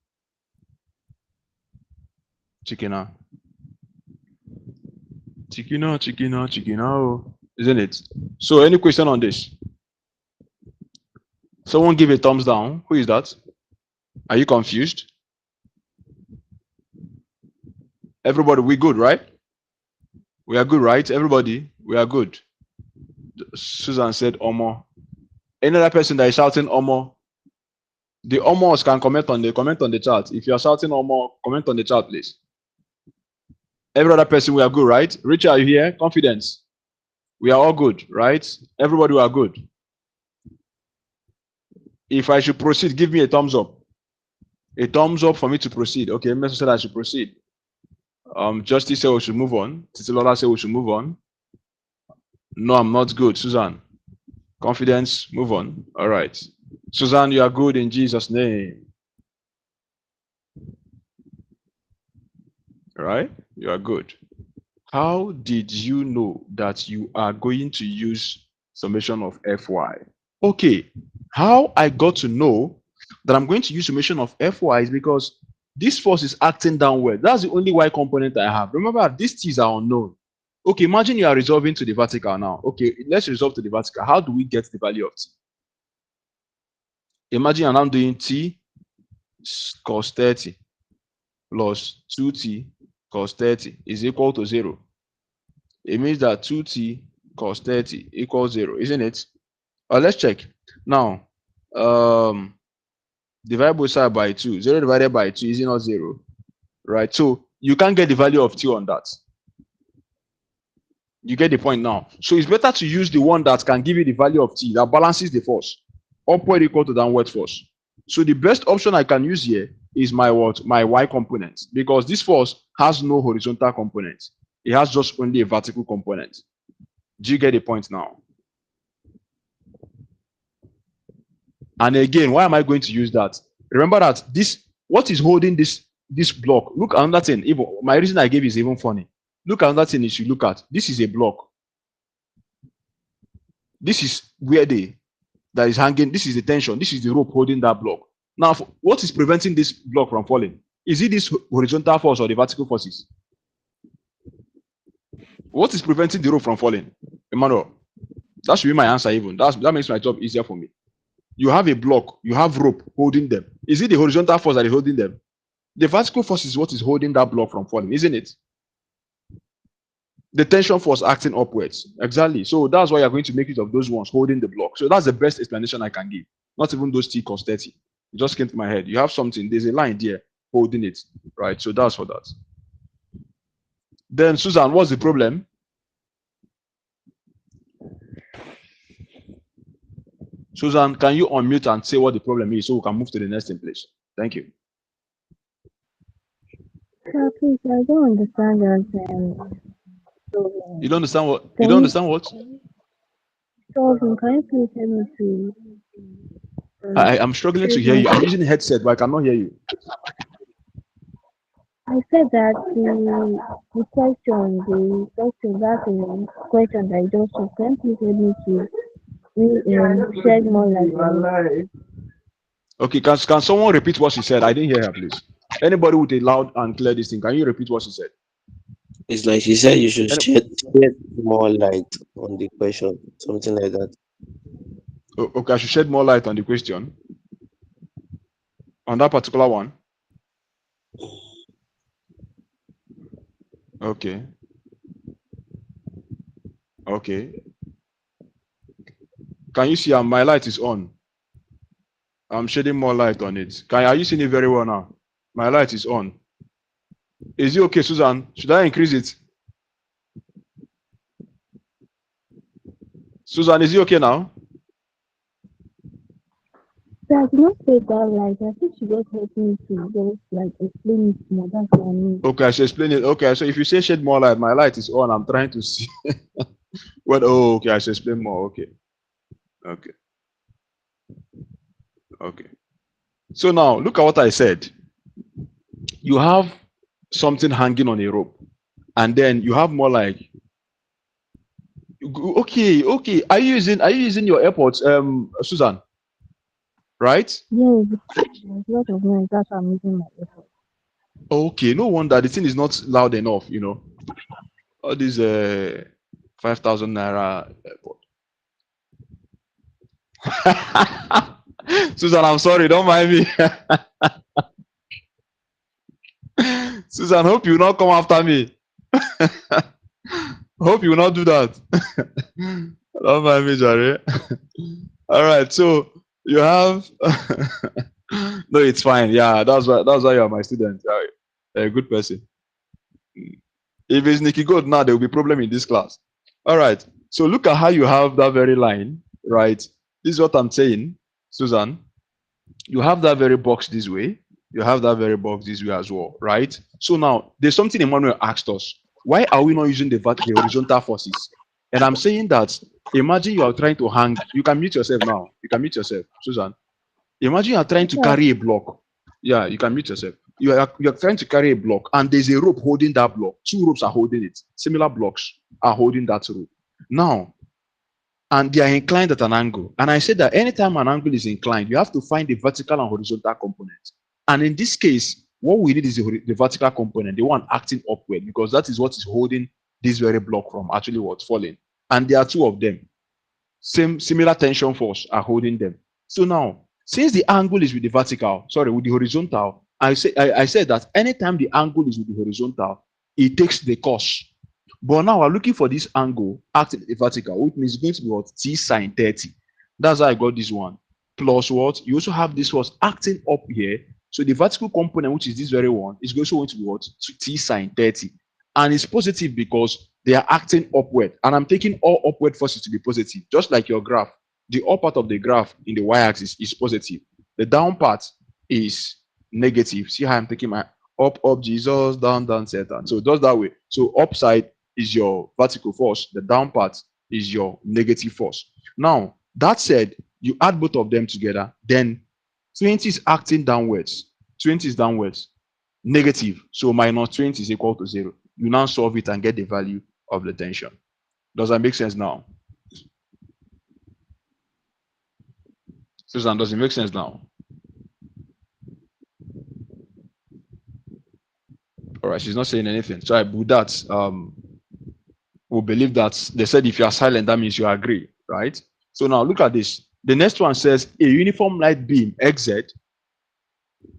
Chicken out, isn't it? So any question on this? Someone give a thumbs down. Who is that? Are you confused? Everybody, we good, right? We are good, right? Everybody, we are good. Susan said Omo. Any other person that is shouting Omo, the Omos can comment on the chat. If you are shouting Omo, comment on the chat, please. Every other person, we are good, right? Richard, are you here? Confidence. We are all good, right? Everybody, we are good. If I should proceed, give me a thumbs up. A thumbs up for me to proceed. Okay, Mr. said I should proceed. Justice said we should move on. Titilola said we should move on. No, I'm not good. Susan. Confidence, move on. All right. Susan, you are good in Jesus' name. All right? You are good. How did you know that you are going to use summation of Fy? Okay. How I got to know that I'm going to use summation of Fy is because this force is acting downward. That's the only y component I have. Remember, these t's are unknown. Okay, imagine you are resolving to the vertical now. Okay, let's resolve to the vertical. How do we get the value of t? Imagine I'm doing t cos 30 plus 2t cos 30 is equal to 0. It means that 2t cos 30 equals 0, isn't it? Let's check. Now, divide both sides by 2. 0 divided by 2 is not 0, right? So you can't get the value of t on that. You get the point now. So it's better to use the one that can give you the value of t, that balances the force. Upward equal to downward force. So the best option I can use here is my what? My y component. Because this force has no horizontal component. It has just only a vertical component. Do you get the point now? And again, why am I going to use that? Remember that what is holding this block? Look, another thing. Even my reason I gave is even funny. Look, another thing you should look at. This is a block. This is where that is hanging. This is the tension. This is the rope holding that block. Now, what is preventing this block from falling? Is it this horizontal force or the vertical forces? What is preventing the rope from falling? Emmanuel, that should be my answer even. That makes my job easier for me. You have a block, you have rope holding them. Is it the horizontal force that is holding them? The vertical force is what is holding that block from falling, isn't it? The tension force acting upwards. Exactly. So that's why you're going to make use of those ones holding the block. So that's the best explanation I can give. Not even those t cos 30. It just came to my head. You have something, there's a line there holding it, right? So that's for that. Then, Susan, what's the problem? Susan, can you unmute and say what the problem is so we can move to the next thing, please? Thank you. Sir, please, I don't understand that. You don't understand what? You don't understand what? So, can you please help me to? I'm struggling to hear you. I'm using a headset, but I cannot hear you. I said that the question that I just asked, can you please help me to shed more light on it? Okay, can someone repeat what she said? I didn't hear her, please. Anybody with a loud and clear this thing, can you repeat what she said? It's like she said you should shed more light on the question, something like that. Okay, I should shed more light on the question. On that particular one. Okay. Okay. Can you see my light is on? I'm shedding more light on it. Are you seeing it very well now? My light is on. Is it okay, Susan? Should I increase it? Susan, is it okay now? So I did not say that like I think she just helped me to just like explain it more. That's what I mean. Okay, I should explain it. Okay, so if you say shed more light, my light is on. I'm trying to see. What? Oh, okay, I should explain more. Okay. Okay. Okay. So now look at what I said. You have something hanging on a rope, and then you have more like. Okay. Are you using your AirPods, Susan? right? Yes, there's a lot of noise. That's why I'm using my earphone. Okay, no wonder the thing is not loud enough, all these 5,000 naira airport. Susan, I'm sorry, don't mind me. Susan, hope you will not come after me. Hope you will not do that. Don't mind me, Jare. All right, so you have no, it's fine. Yeah, that's why you're my student. A good person. If it's Nikki Gold now, there will be problem in this class. All right. So look at how you have that very line, right? This is what I'm saying, Susan. You have that very box this way. You have that very box this way as well, right? So now there's something Emmanuel asked us. Why are we not using the horizontal forces? And I'm saying that imagine you are trying to hang. You can mute yourself now. You can mute yourself, Susan. Imagine you are trying to Okay. carry a block. Yeah, you can mute yourself. You are trying to carry a block, and there's a rope holding that block. Two ropes are holding it. Similar blocks are holding that rope. Now, and they are inclined at an angle. And I said that anytime an angle is inclined, you have to find the vertical and horizontal component. And in this case, what we need is the vertical component, the one acting upward, because that is what is holding this very block from actually what's falling. And there are two of them. Similar tension force are holding them. So now, since the angle is with the vertical, sorry, with the horizontal, I said that anytime the angle is with the horizontal, it takes the cos. But now we're looking for this angle acting at the vertical, which means it's going to be what? T sine 30. That's how I got this one. Plus what? You also have this was acting up here. So the vertical component, which is this very one, is also going to be what? T sine 30. And it's positive because they are acting upward. And I'm taking all upward forces to be positive, just like your graph. The up part of the graph in the y-axis is positive. The down part is negative. See how I'm taking my up, Jesus, down, Satan. So it does that way. So upside is your vertical force. The down part is your negative force. Now, that said, you add both of them together, then 20 is acting downwards. 20 is downwards. Negative. So minus 20 is equal to 0. You now solve it and get the value of the tension. Does that make sense now? Susan, does it make sense now? All right, she's not saying anything. So I with that, we believe that they said if you are silent, that means you agree, right? So now look at this. The next one says a uniform light beam XZ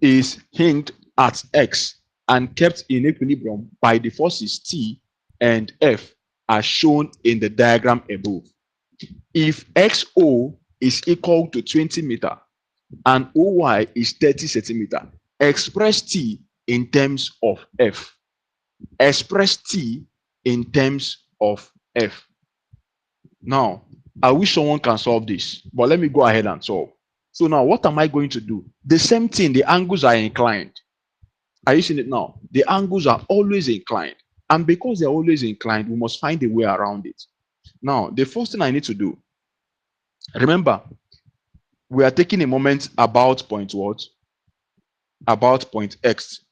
is hinged at X and kept in equilibrium by the forces T and F as shown in the diagram above. If XO is equal to 20 meter and OY is 30 centimeter, express T in terms of F. Express T in terms of F. Now, I wish someone can solve this, but let me go ahead and solve. So now what am I going to do? The same thing, the angles are inclined. Are you seeing it now? The angles are always inclined. And because they're always inclined, we must find a way around it. Now, the first thing I need to do, remember, we are taking a moment about point what? About point X.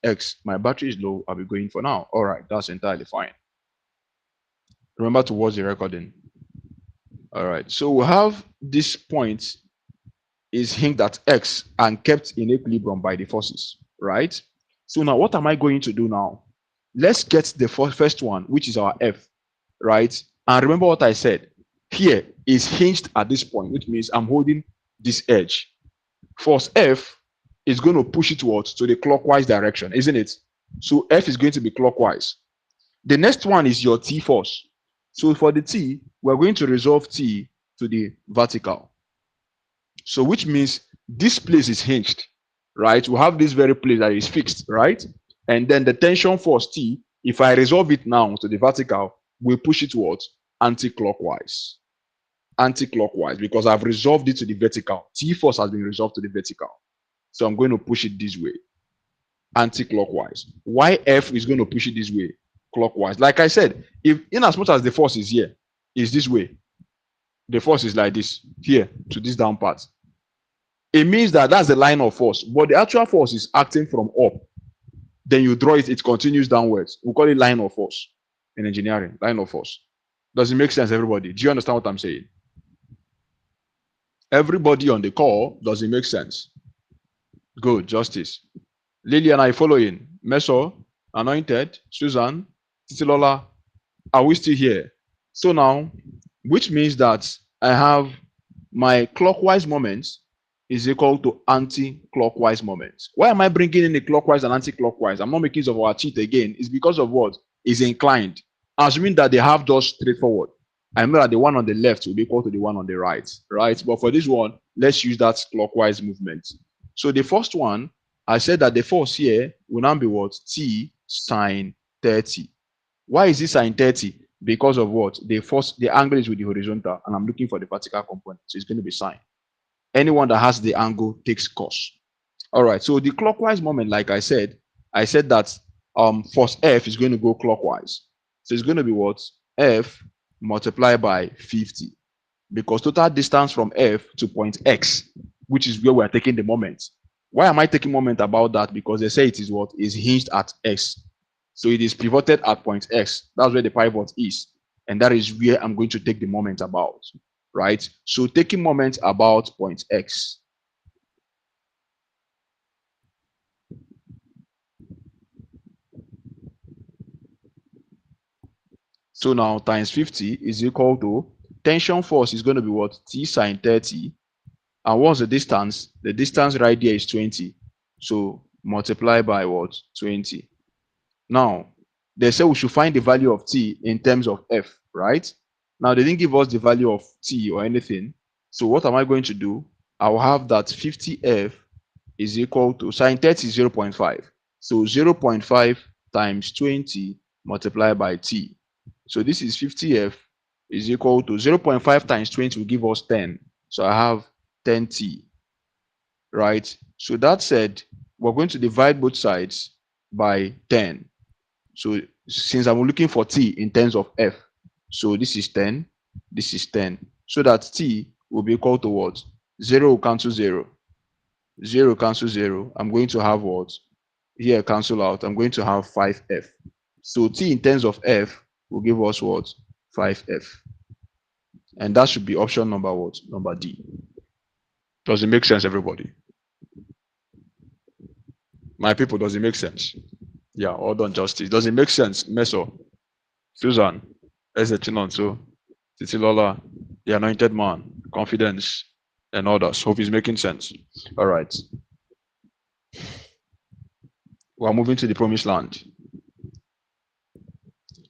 My battery is low. I'll be going for now. All right, that's entirely fine. Remember to watch the recording. All right, so we have this point is hinged at X and kept in equilibrium by the forces, right? So now what am I going to do now? Let's get the first one, which is our F, right? And remember what I said. Here is hinged at this point, which means I'm holding this edge. Force F is going to push it towards to the clockwise direction, isn't it? So F is going to be clockwise. The next one is your T force. So for the T, we're going to resolve T to the vertical. So which means this place is hinged, right? We have this very place that is fixed, right? And then the tension force T, if I resolve it now to the vertical, we push it towards anti-clockwise. Anti-clockwise, because I've resolved it to the vertical. T force has been resolved to the vertical. So I'm going to push it this way, anti-clockwise. YF is going to push it this way, clockwise. Like I said, if in as much as the force is here, is this way, the force is like this, here to this down part. It means that that's the line of force, but the actual force is acting from up. Then you draw it, it continues downwards. We call it line of force in engineering, line of force. Does it make sense, everybody? Do you understand what I'm saying? Everybody on the call, does it make sense? Good, Justice. Lillian, are you following? Meso, Anointed, Susan, Titilola, are we still here? So now, which means that I have my clockwise moment is equal to anti-clockwise moment. Why am I bringing in the clockwise and anti-clockwise? I'm not making use of our cheat again. It's because of what is inclined. Assuming that they have just straightforward. I know that the one on the left will be equal to the one on the right, right? But for this one, let's use that clockwise movement. So the first one, I said that the force here will now be what? T sine 30. Why is this sine 30? Because of what? The angle is with the horizontal, and I'm looking for the vertical component. So it's going to be sine. Anyone that has the angle takes cos. All right. So the clockwise moment, like I said that force F is going to go clockwise. So it's going to be what? F multiplied by 50. Because total distance from F to point X, which is where we are taking the moment. Why am I taking moment about that? Because they say it is what is hinged at X. So it is pivoted at point X. That's where the pivot is. And that is where I'm going to take the moment about, right? So taking moment about point X. So now times 50 is equal to tension force is going to be what? T sine 30. And what's the distance? The distance right there is 20. So multiply by what? 20. Now, they say we should find the value of T in terms of F, right? Now, they didn't give us the value of T or anything. So what am I going to do? I will have that 50F is equal to sine 30 is 0.5. So 0.5 times 20 multiplied by T. So this is 50F is equal to 0.5 times 20 will give us 10. So I have 10T, right? So that said, we're going to divide both sides by 10. So since I'm looking for T in terms of F, so this is 10, this is 10. So that T will be equal to what? 0 will cancel 0. 0 cancel 0. I'm going to have what? Here cancel out. I'm going to have 5F. So T in terms of F will give us what? 5F. And that should be option number what? Number D. Does it make sense, everybody? My people, does it make sense? Yeah, all done, Justice. Does it make sense, Meso, Susan, Ezechinon, so Titilola, the anointed man, confidence, and others? Hope it's making sense. All right. We're moving to the promised land.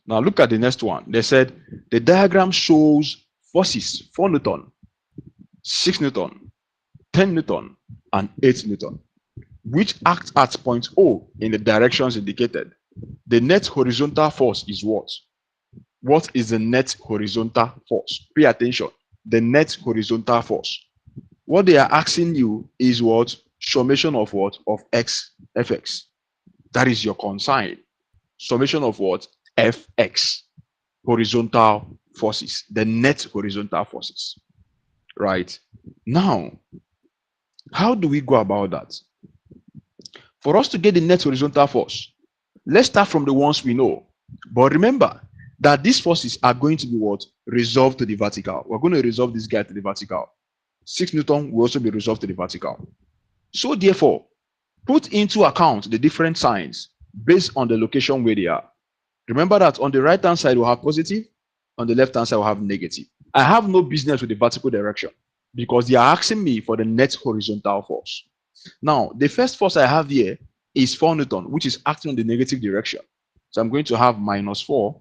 Now look at the next one. They said the diagram shows forces 4 Newton, 6 Newton, 10 Newton, and 8 Newton, which act at point O in the directions indicated. The net horizontal force is what? What is the net horizontal force? Pay attention. The net horizontal force. What they are asking you is what? Summation of what? Of x, fx. That is your consign. Summation of what? Fx. Horizontal forces. The net horizontal forces. Right? Now, how do we go about that? For us to get the net horizontal force, let's start from the ones we know. But remember that these forces are going to be what? Resolved to the vertical. We're going to resolve this guy to the vertical. 6 Newton will also be resolved to the vertical. So therefore, put into account the different signs based on the location where they are. Remember that on the right-hand side, we'll have positive. On the left-hand side, we'll have negative. I have no business with the vertical direction because they are asking me for the net horizontal force. Now, the first force I have here is 4 Newton, which is acting on the negative direction. So I'm going to have minus 4.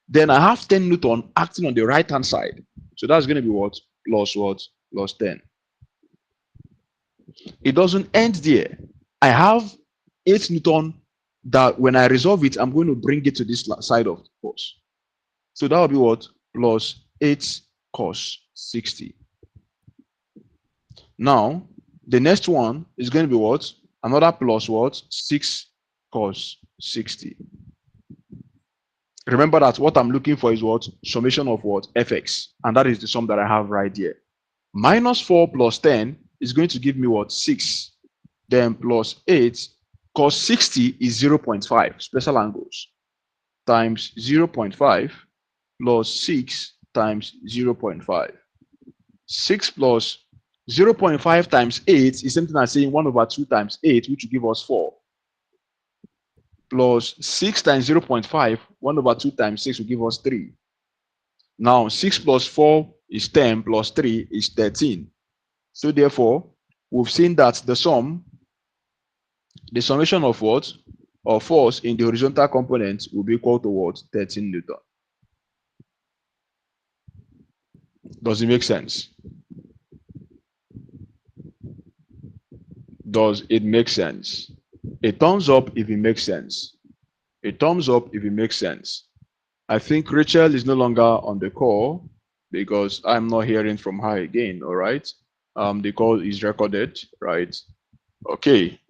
Then I have 10 Newton acting on the right-hand side. So that's going to be what? Plus what? Plus 10. It doesn't end there. I have 8 Newton that when I resolve it, I'm going to bring it to this side of the force. So that will be what? Plus 8 cos 60. Now, the next one is going to be what? Another plus what? 6 cos 60. Remember that what I'm looking for is what? Summation of what? Fx. And that is the sum that I have right here. Minus 4 plus 10 is going to give me what? 6. Then plus 8. Cos 60 is 0.5. Special angles. Times 0.5 plus 6 times 0.5. 6 plus 0.5 times 8 is something as saying 1 over 2 times 8, which will give us 4. Plus 6 times 0.5, 1 over 2 times 6 will give us 3. Now, 6 plus 4 is 10, plus 3 is 13. So therefore, we've seen that the summation of what? Of force in the horizontal component will be equal to what? 13 Newton. Does it make sense? Does it make sense? A thumbs up if it makes sense. A thumbs up if it makes sense. I think Rachel is no longer on the call because I'm not hearing from her again. All right. The call is recorded, right? Okay.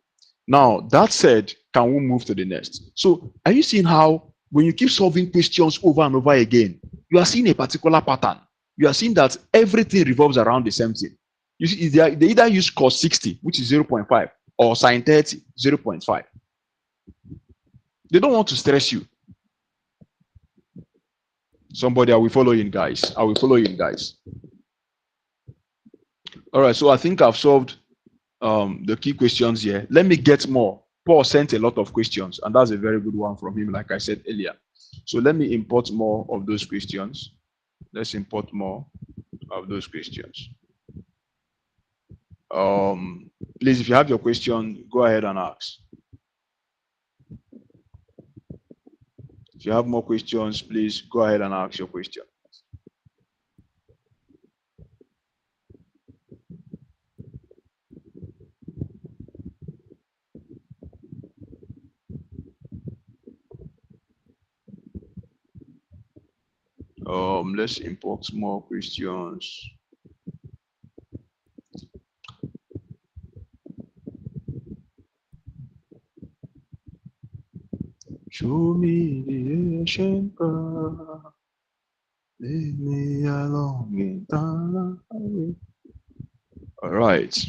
Now, that said, can we move to the next? So, are you seeing how when you keep solving questions over and over again, you are seeing a particular pattern? You are seeing that everything revolves around the same thing. You see, they either use cos 60, which is 0.5, or sine 30, 0.5. They don't want to stress you. Somebody, I will follow you, guys. I will follow you, guys. All right, so I think I've solved the key questions here. Let me get more. Paul sent a lot of questions, and that's a very good one from him, like I said earlier. So let me import more of those questions. Let's import more of those questions. Please, if you have your question, go ahead and ask. If you have more questions, please go ahead and ask your question. Let's import more questions. Show me the ancient path, lead me along in time. All right.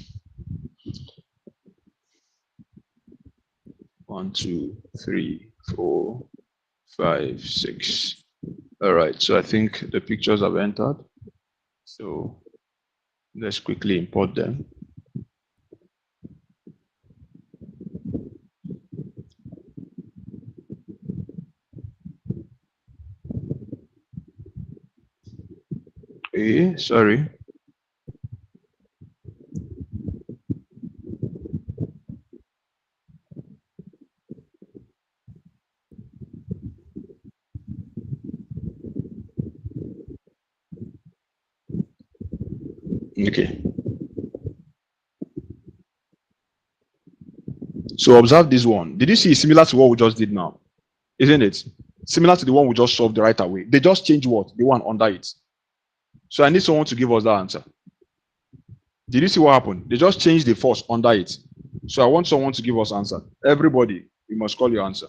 1, 2, 3, 4, 5, 6. All right. So I think the pictures have entered. So let's quickly import them. Sorry. Okay. So observe this one. Did you see similar to what we just did now? Isn't it? Similar to the one we just solved the right away. They just change what? The one under it. So I need someone to give us that answer. Did you see what happened? They just changed the force under it. So I want someone to give us answer. Everybody, you must call your answer.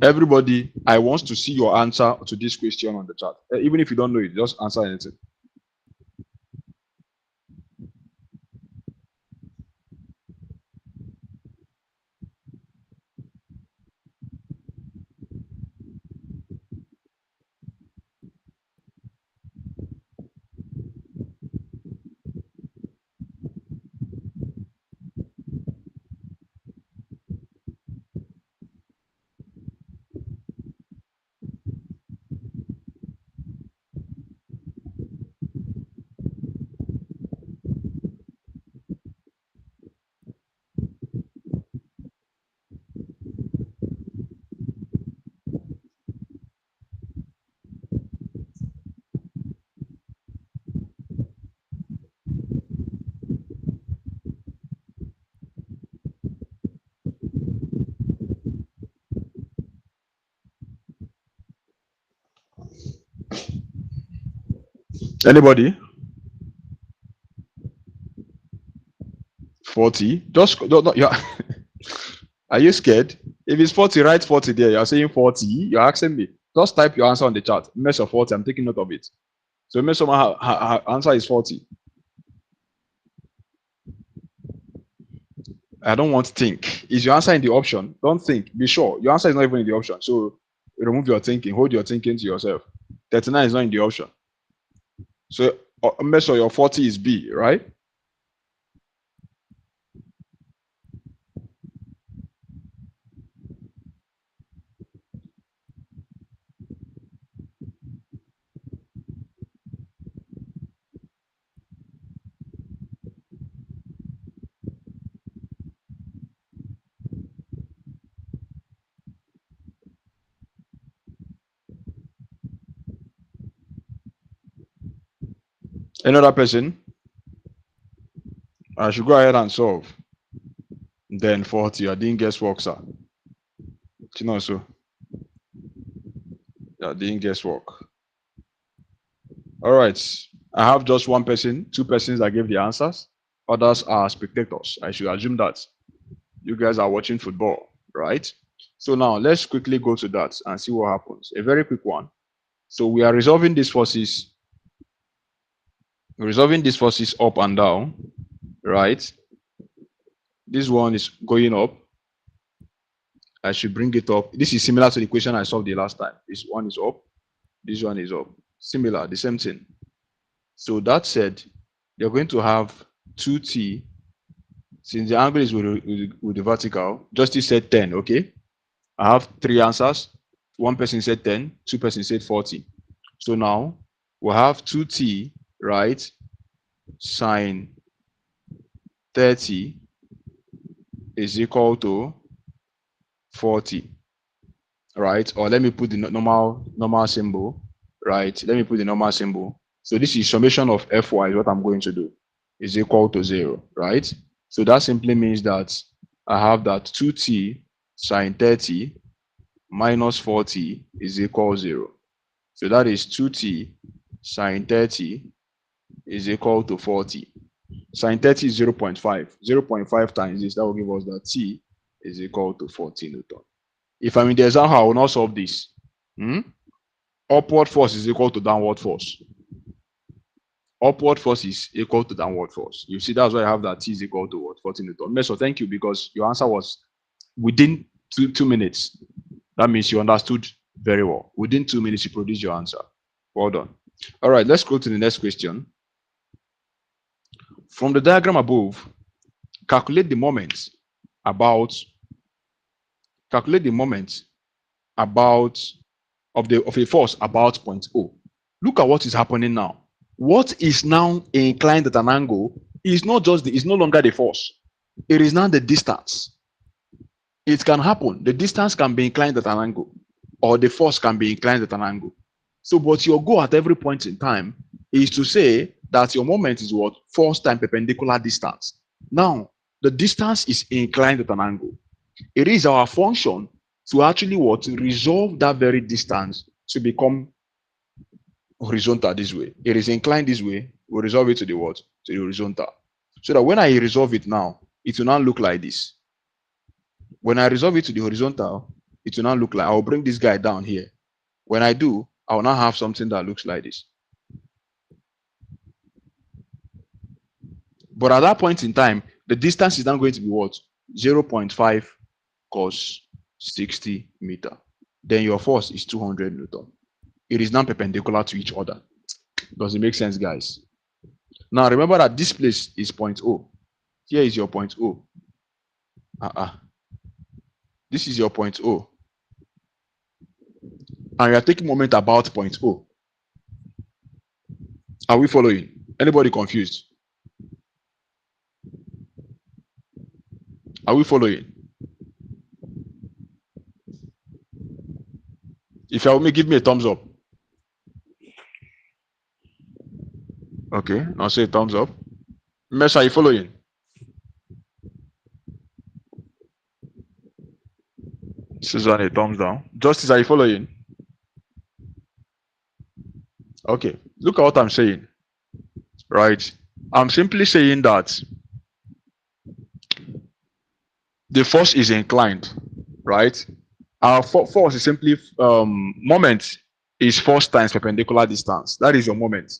Everybody, I want to see your answer to this question on the chat. Even if you don't know it, just answer anything. Anybody? 40. Just no, yeah. Are you scared? If it's 40, write 40 there. You're saying 40. You're asking me. Just type your answer on the chat. Measure 40. I'm taking note of it. So maybe someone her answer is 40. I don't want to think. Is your answer in the option? Don't think. Be sure. Your answer is not even in the option. So remove your thinking. Hold your thinking to yourself. 39 is not in the option. So measure your 40 is B, right? Another person? I should go ahead and solve. Then 40. I didn't guess work, sir. You know, so I didn't guess work. All right. I have just one person, two persons that gave the answers. Others are spectators. I should assume that you guys are watching football, right? So now let's quickly go to that and see what happens. A very quick one. So we are resolving these forces. Resolving these forces up and down, right? This one is going up. I should bring it up. This is similar to the equation I solved the last time. This one is up. This one is up. Similar, the same thing. So that said, you're going to have 2t. Since the angle is with the vertical, Justice said 10, okay? I have three answers. One person said 10, two persons said 40. So now we have 2t, right? Sine 30 is equal to 40, right? Or let me put the normal symbol, right? Let me put the normal symbol. So this is summation of fy is what I'm going to do, is equal to 0, right? So that simply means that I have that 2t sine 30 minus 40 is equal to 0. So that is 2t sine 30 is equal to 40. Sine 30 is 0.5. 0.5 times this, that will give us that t is equal to 40 Newton. If I'm in the exam, I will not solve this. Upward force is equal to downward force. Upward force is equal to downward force. You see, that's why I have that t is equal to what? 40 Newton. Meso, thank you, because your answer was within two minutes. That means you understood very well. Within 2 minutes, you produced your answer. Well done. All right, let's go to the next question. From the diagram above, calculate the moment about of a force about point O. Look at what is happening now. What is now inclined at an angle is not just it's no longer the force. It is now the distance. It can happen. The distance can be inclined at an angle, or the force can be inclined at an angle. So, but your goal at every point in time is to say that your moment is what? Force times perpendicular distance. Now, the distance is inclined at an angle. It is our function to actually what? To resolve that very distance to become horizontal this way. It is inclined this way. We'll resolve it to the what? To the horizontal. So that when I resolve it now, it will now look like this. When I resolve it to the horizontal, it will now look like, I'll bring this guy down here. When I do, I will now have something that looks like this. But at that point in time, the distance is now going to be what? 0.5 cos 60 meter. Then your force is 200 Newton. It is now perpendicular to each other. Does it make sense, guys? Now remember that this place is point O. Here is your point O. This is your point O. And you are taking moment about point O. Are we following? Anybody confused? Are we following? If you are with me, give me a thumbs up. Okay, now say a thumbs up. Mesh, are you following? Susan, a thumbs down. Justice, are you following? Okay, look at what I'm saying. Right? I'm simply saying that the force is inclined, right? Our force is simply moment is force times perpendicular distance. That is your moment.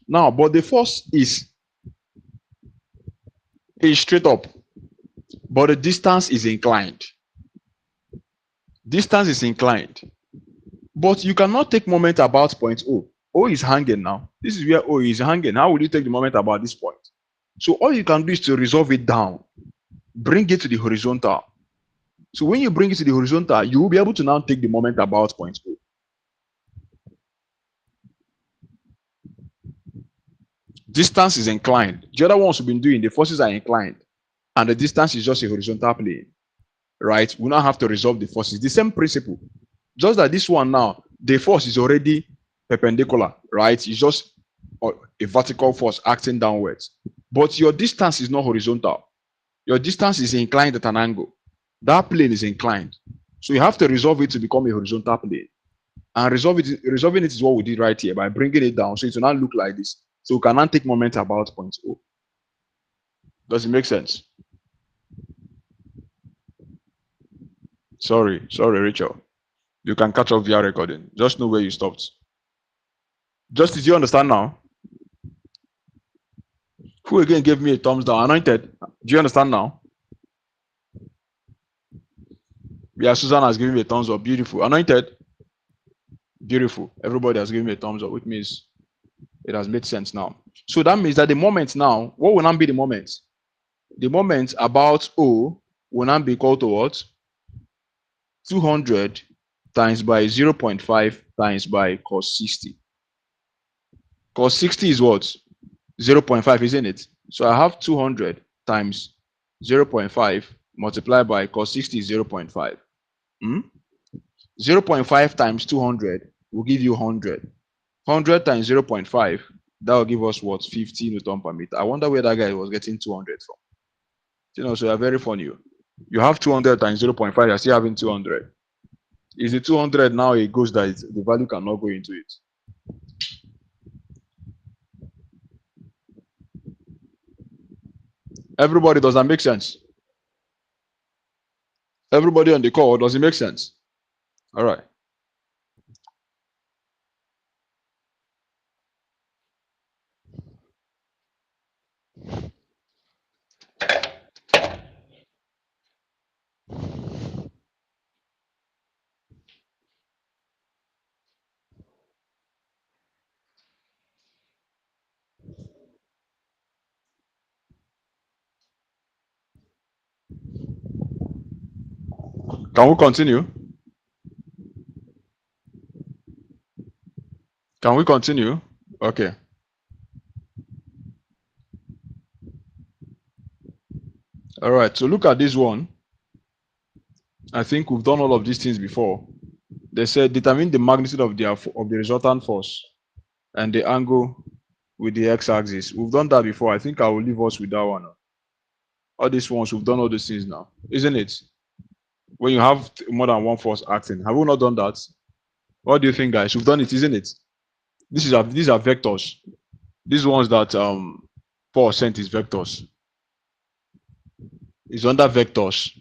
Now, but the force is straight up, but the distance is inclined. Distance is inclined. But you cannot take moment about point O. O is hanging now. This is where O is hanging. How will you take the moment about this point? So all you can do is to resolve it down. Bring it to the horizontal. So when you bring it to the horizontal, you will be able to now take the moment about point O. Distance is inclined. The other ones we've been doing, the forces are inclined. And the distance is just a horizontal plane. Right? We now have to resolve the forces. The same principle. Just that this one now, the force is already perpendicular, right? It's just a vertical force acting downwards. But your distance is not horizontal. Your distance is inclined at an angle. That plane is inclined. So you have to resolve it to become a horizontal plane. And resolving it is what we did right here by bringing it down. So it will not look like this. So we can now take moment about point O. Does it make sense? Sorry, Rachel. You can catch up via recording. Just know where you stopped. Justice, you understand now? Who again gave me a thumbs down? Anointed. Do you understand now? Yeah, Susan has given me a thumbs up. Beautiful. Anointed. Beautiful. Everybody has given me a thumbs up, which means it has made sense now. So that means that the moment now, what will now be the moment? The moment about O will now be equal to what? 200 times by 0.5 times by cos 60. Cos 60 is what? 0.5, isn't it? So I have 200 times 0.5 multiplied by cos 60 is 0.5. 0.5 times 200 will give you 100. 100 times 0.5, that will give us what? 50 Newton per meter. I wonder where that guy was getting 200 from. You know, so you're very funny. You have 200 times 0.5, you're still having 200. Is the 200 now it goes that the value cannot go into it? Everybody, does that make sense? Everybody on the call, does it make sense? All right. Can we continue? Can we continue? Okay. All right. So look at this one. I think we've done all of these things before. They said determine the magnitude of the resultant force and the angle with the x-axis. We've done that before. I think I will leave us with that one. All these ones, we've done all these things now, isn't it? When you have more than one force acting, have we not done that? What do you think, guys? We've done it, isn't it? These are vectors. These ones that Paul sent is vectors. It's under vectors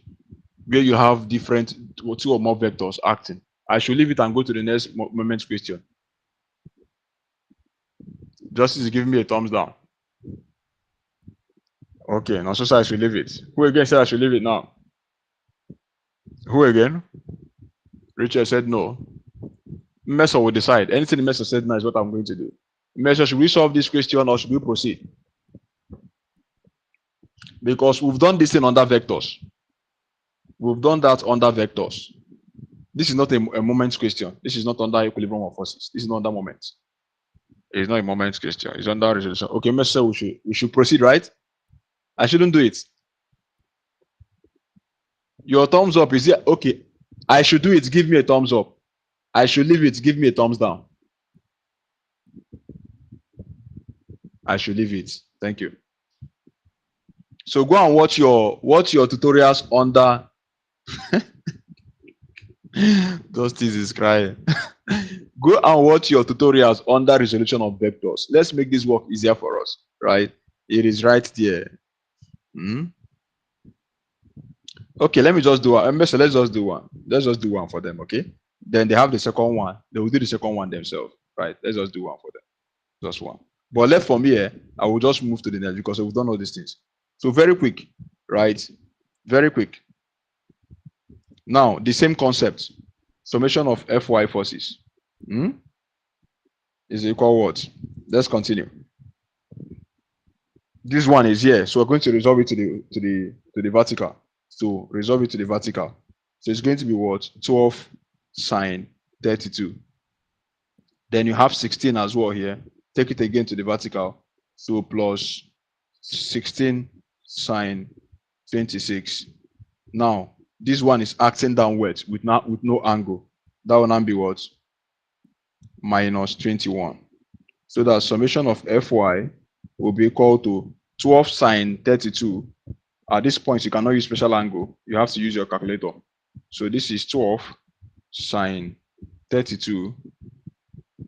where you have different two or more vectors acting. I should leave it and go to the next moment question. Justice is giving me a thumbs down. Okay, now so I should leave it. Who again said I should leave it now? Who again? Richard said no. Messer will decide. Anything Messer said now is what I'm going to do. Messer, should we solve this question or should we proceed? Because we've done this thing under vectors. We've done that under vectors. This is not a moment question. This is not under equilibrium of forces. This is not under moment. It's not a moment question. It's under resolution. Okay, Messer, we should proceed, right? I shouldn't do it. Your thumbs up is here. Okay. I should do it. Give me a thumbs up. I should leave it. Give me a thumbs down. I should leave it. Thank you. So go and watch your tutorials under. Those things is crying. Go and watch your tutorials under resolution of vectors. Let's make this work easier for us, right? It is right there. Okay, let me just do one. Let's just do one. Let's just do one for them, okay? Then they have the second one. They will do the second one themselves, right? Let's just do one for them. Just one. But left from here, I will just move to the next because we've done all these things. So very quick, right? Very quick. Now, the same concept. Summation of Fy forces is equal what? Let's continue. This one is here, so we're going to resolve it to the vertical. So resolve it to the vertical. So it's going to be what? 12 sine 32. Then you have 16 as well here. Take it again to the vertical. So plus 16 sine 26. Now this one is acting downwards with no angle. That will now be what? Minus 21. So that summation of Fy will be equal to 12 sine 32. At this point, you cannot use special angle. You have to use your calculator. So this is 12 sine 32.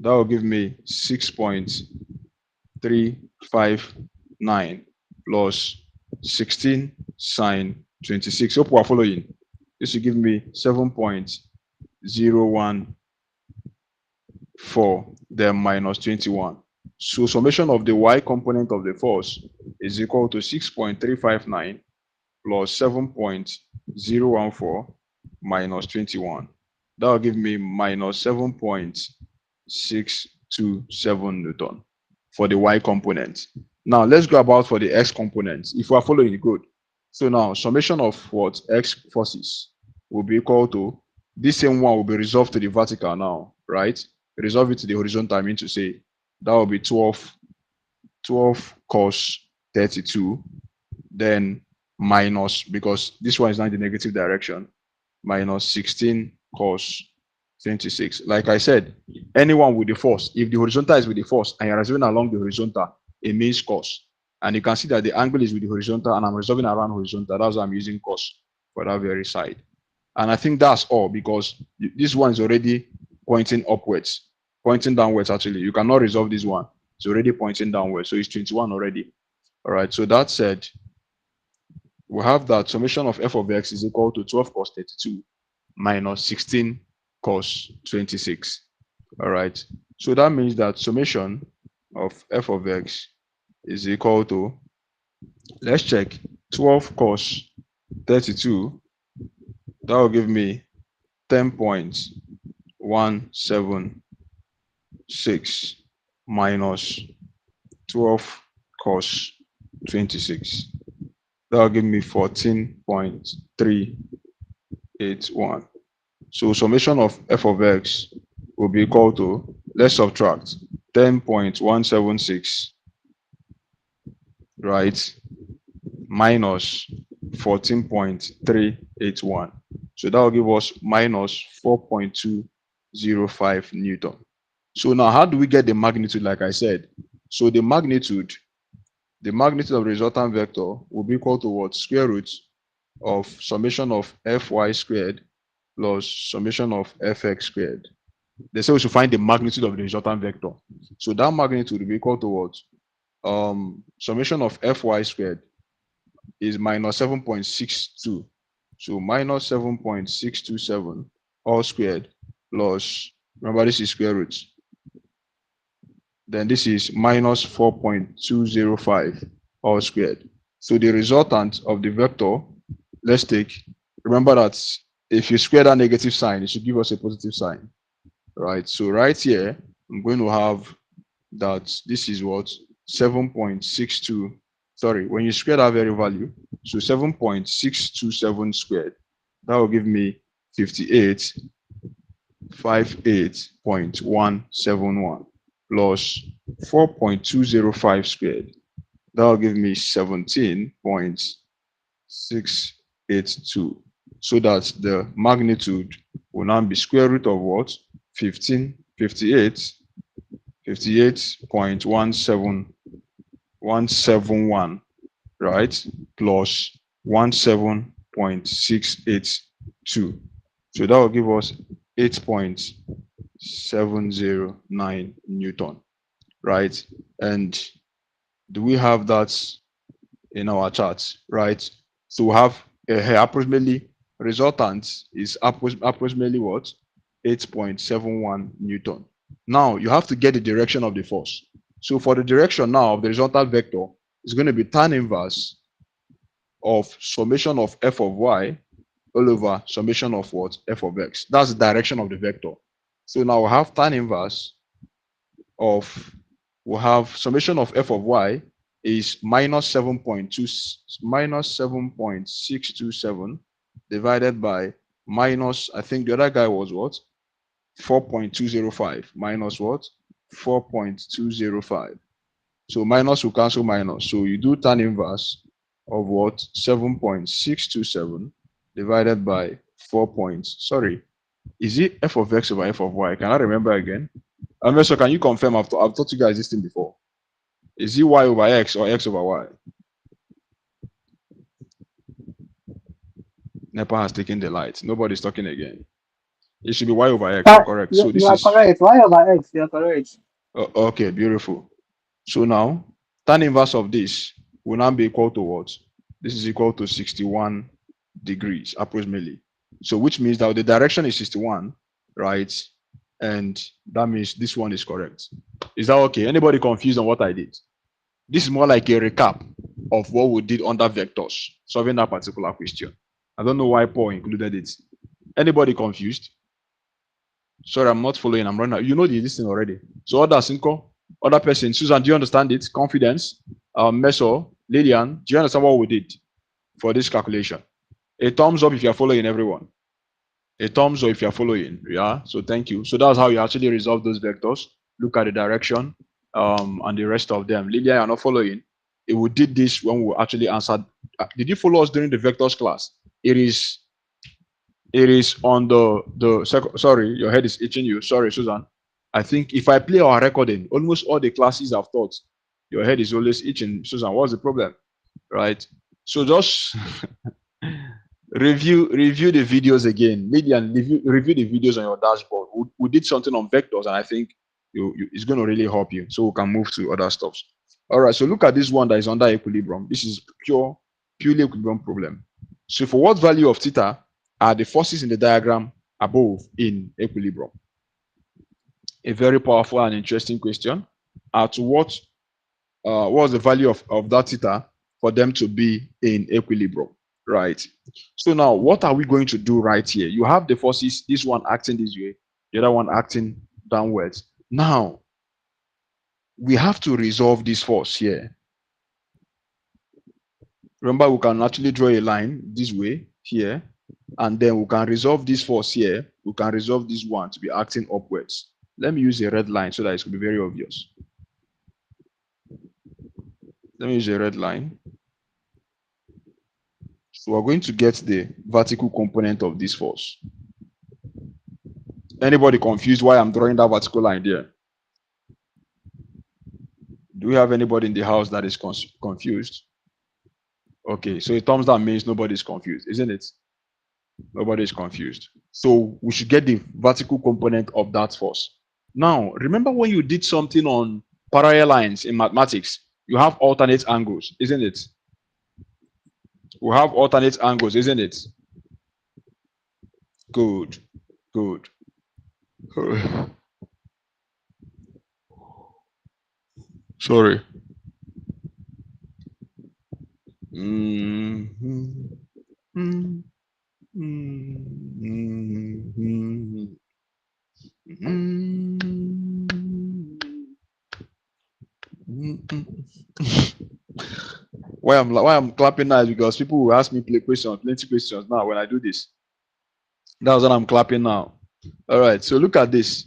That will give me 6.359 plus 16 sine 26. Hope we are following. This will give me 7.014, then minus 21. So summation of the y component of the force is equal to 6.359 plus 7.014 minus 21. That will give me minus 7.627 Newton for the y component. Now let's go about for the x component. If we are following, good. So now summation of what x forces will be equal to, this same one will be resolved to the vertical now, right? Resolve it to the horizontal, I mean to say, that will be 12 cos 32, then minus, because this one is not in the negative direction, minus 16 cos 26. Like I said, anyone with the force, if the horizontal is with the force and you're resolving along the horizontal, it means cos. And you can see that the angle is with the horizontal and I'm resolving around horizontal. That's why I'm using cos for that very side. And I think that's all, because this one is already pointing upwards, pointing downwards actually. You cannot resolve this one. It's already pointing downwards. So it's 21 already. All right. So that said, we have that summation of f of x is equal to 12 cos 32 minus 16 cos 26. All right. So that means that summation of f of x is equal to, let's check, 12 cos 32. That will give me 10.176 minus 12 cos 26. That will give me 14.381. So summation of f of x will be equal to, let's subtract 10.176, right, minus 14.381. So that will give us minus 4.205 Newton. So now how do we get the magnitude? Like I said, so the magnitude of the resultant vector will be equal to what? Square root of summation of Fy squared plus summation of Fx squared. They say we should find the magnitude of the resultant vector. So that magnitude will be equal to what? Summation of Fy squared is minus 7.62. So minus 7.627 all squared plus, remember this is square root. Then this is minus 4.205 all squared. So the resultant of the vector, let's take, remember that if you square that negative sign, it should give us a positive sign, right? So right here, I'm going to have that this is what? 7.62, sorry, when you square that very value, so 7.627 squared, that will give me 58.171 plus 4.205 squared. That will give me 17.682. So that the magnitude will now be square root of what? 58.171, right? Plus 17.682. So that will give us 8.709 Newton, right? And do we have that in our charts, right? So we have approximately, resultant is approximately what? 8.71 Newton. Now you have to get the direction of the force. So for the direction now of the resultant vector, it's going to be tan inverse of summation of f of y all over summation of what? F of x. That's the direction of the vector. So now we have tan inverse of, we have summation of f of y is minus 7.627 divided by minus, I think the other guy was what? 4.205 minus what? 4.205. So minus will cancel minus. So you do tan inverse of what? 7.627 divided by 4 sorry, is it f of x over f of y? Can I remember again? So can you confirm? I've taught you guys this thing before. Is it y over x or x over y? Nepa has taken the light. Nobody's talking again. It should be y over x. Correct. So this you are is correct. Y over x. You are correct. okay. Beautiful. So now tan inverse of this will now be equal to what? This is equal to 61 degrees approximately. So which means that the direction is 61, right? And that means this one is correct. Is that okay? Anybody confused on what I did? This is more like a recap of what we did under vectors, solving that particular question. I don't know why Paul included it. Anybody confused? Sorry, I'm not following. I'm running out. You know this thing already. So other Cinco, other person, Susan, do you understand it? Confidence, Meso, Lillian, do you understand what we did for this calculation? A thumbs up if you're following, everyone. A thumbs up if you're following. Yeah. So thank you. So that's how you actually resolve those vectors. Look at the direction and the rest of them. Lillian, you're not following. We did this when we actually answered. Did you follow us during the vectors class? It is on the second. Sorry, your head is itching you. Sorry, Susan. I think if I play our recording, almost all the classes I've taught, your head is always itching. Susan, what's the problem? Right? So just review the videos again. Maybe and review the videos on your dashboard. We did something on vectors, and I think it's going to really help you. So we can move to other stuff. All right. So look at this one that is under equilibrium. This is purely equilibrium problem. So for what value of theta are the forces in the diagram above in equilibrium? A very powerful and interesting question. To what was the value of that theta for them to be in equilibrium, right? So now what are we going to do right here? You have the forces, this one acting this way, the other one acting downwards. Now we have to resolve this force here. Remember, we can actually draw a line this way here, and then we can resolve this force here. We can resolve this one to be acting upwards. Let me use a red line so that it will be very obvious. Let me use a red line. So we're going to get the vertical component of this force. Anybody confused why I'm drawing that vertical line there? Do we have anybody in the house that is confused? Okay, so a thumbs down means nobody's confused, isn't it? Nobody is confused. So we should get the vertical component of that force. Now, remember when you did something on parallel lines in mathematics, you have alternate angles, isn't it? We have alternate angles, isn't it? Good. Sorry. Why I'm clapping now is because people will ask me plenty questions now when I do this. That's what I'm clapping now. All right, so look at this.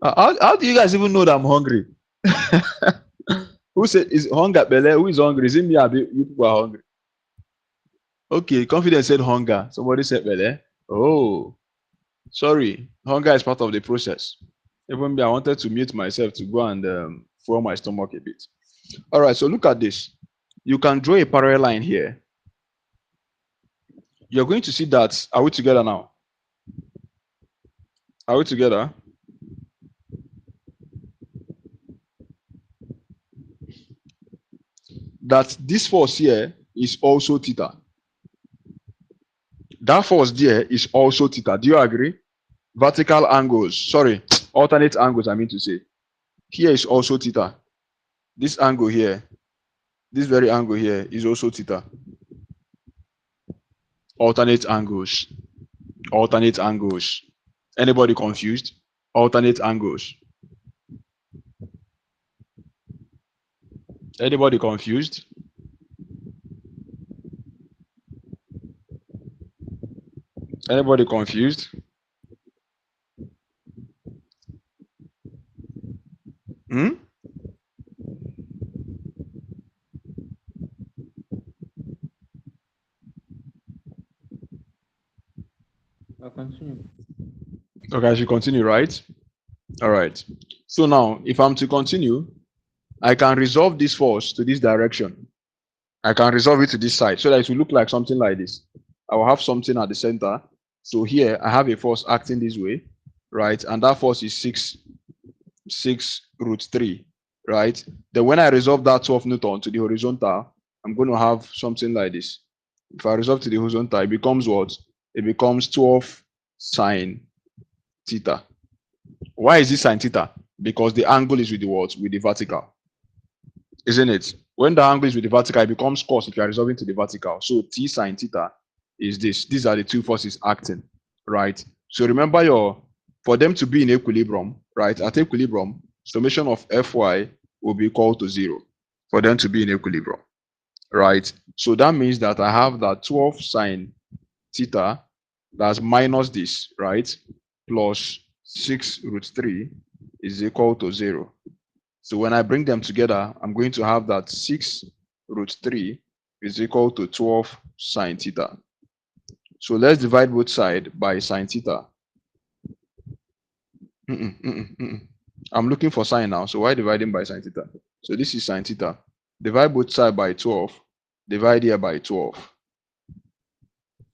How do you guys even know that I'm hungry? Who said is hunger, Bele? Who is hungry? Is it me or you people are hungry? Okay, confidence said hunger. Somebody said Bele. Oh, sorry. Hunger is part of the process. Even me, I wanted to mute myself to go and fill my stomach a bit. All right, so look at this. You can draw a parallel line here. You're going to see that. Are we together now? Are we together? That this force here is also theta. That force there is also theta. Do you agree? Vertical angles, sorry, alternate angles, I mean to say. Here is also theta. This angle here This very angle here is also theta. Alternate angles. Alternate angles. Anybody confused? Alternate angles. Anybody confused? Anybody confused? Hmm? I'll continue. Okay, I should continue, right? All right. So now, if I'm to continue, I can resolve this force to this direction. I can resolve it to this side so that it will look like something like this. I will have something at the center. So here I have a force acting this way, right? And that force is 6 root 3, right? Then when I resolve that 12 Newton to the horizontal, I'm going to have something like this. If I resolve to the horizontal, it becomes what? It becomes 12 sine theta. Why is this sine theta? Because the angle is with the what? With the vertical. Isn't it? When the angle is with the vertical, it becomes cos if you are resolving to the vertical. So T sine theta is this. These are the two forces acting, right? So remember for them to be in equilibrium, right? At equilibrium, summation of Fy will be equal to 0 for them to be in equilibrium, right? So that means that I have that 12 sine theta that's minus this, right? Plus 6 root 3 is equal to 0. So when I bring them together, I'm going to have that 6 root 3 is equal to 12 sine theta. So let's divide both sides by sine theta. I'm looking for sine now. So why dividing by sine theta? So this is sine theta. Divide both sides by 12. Divide here by 12.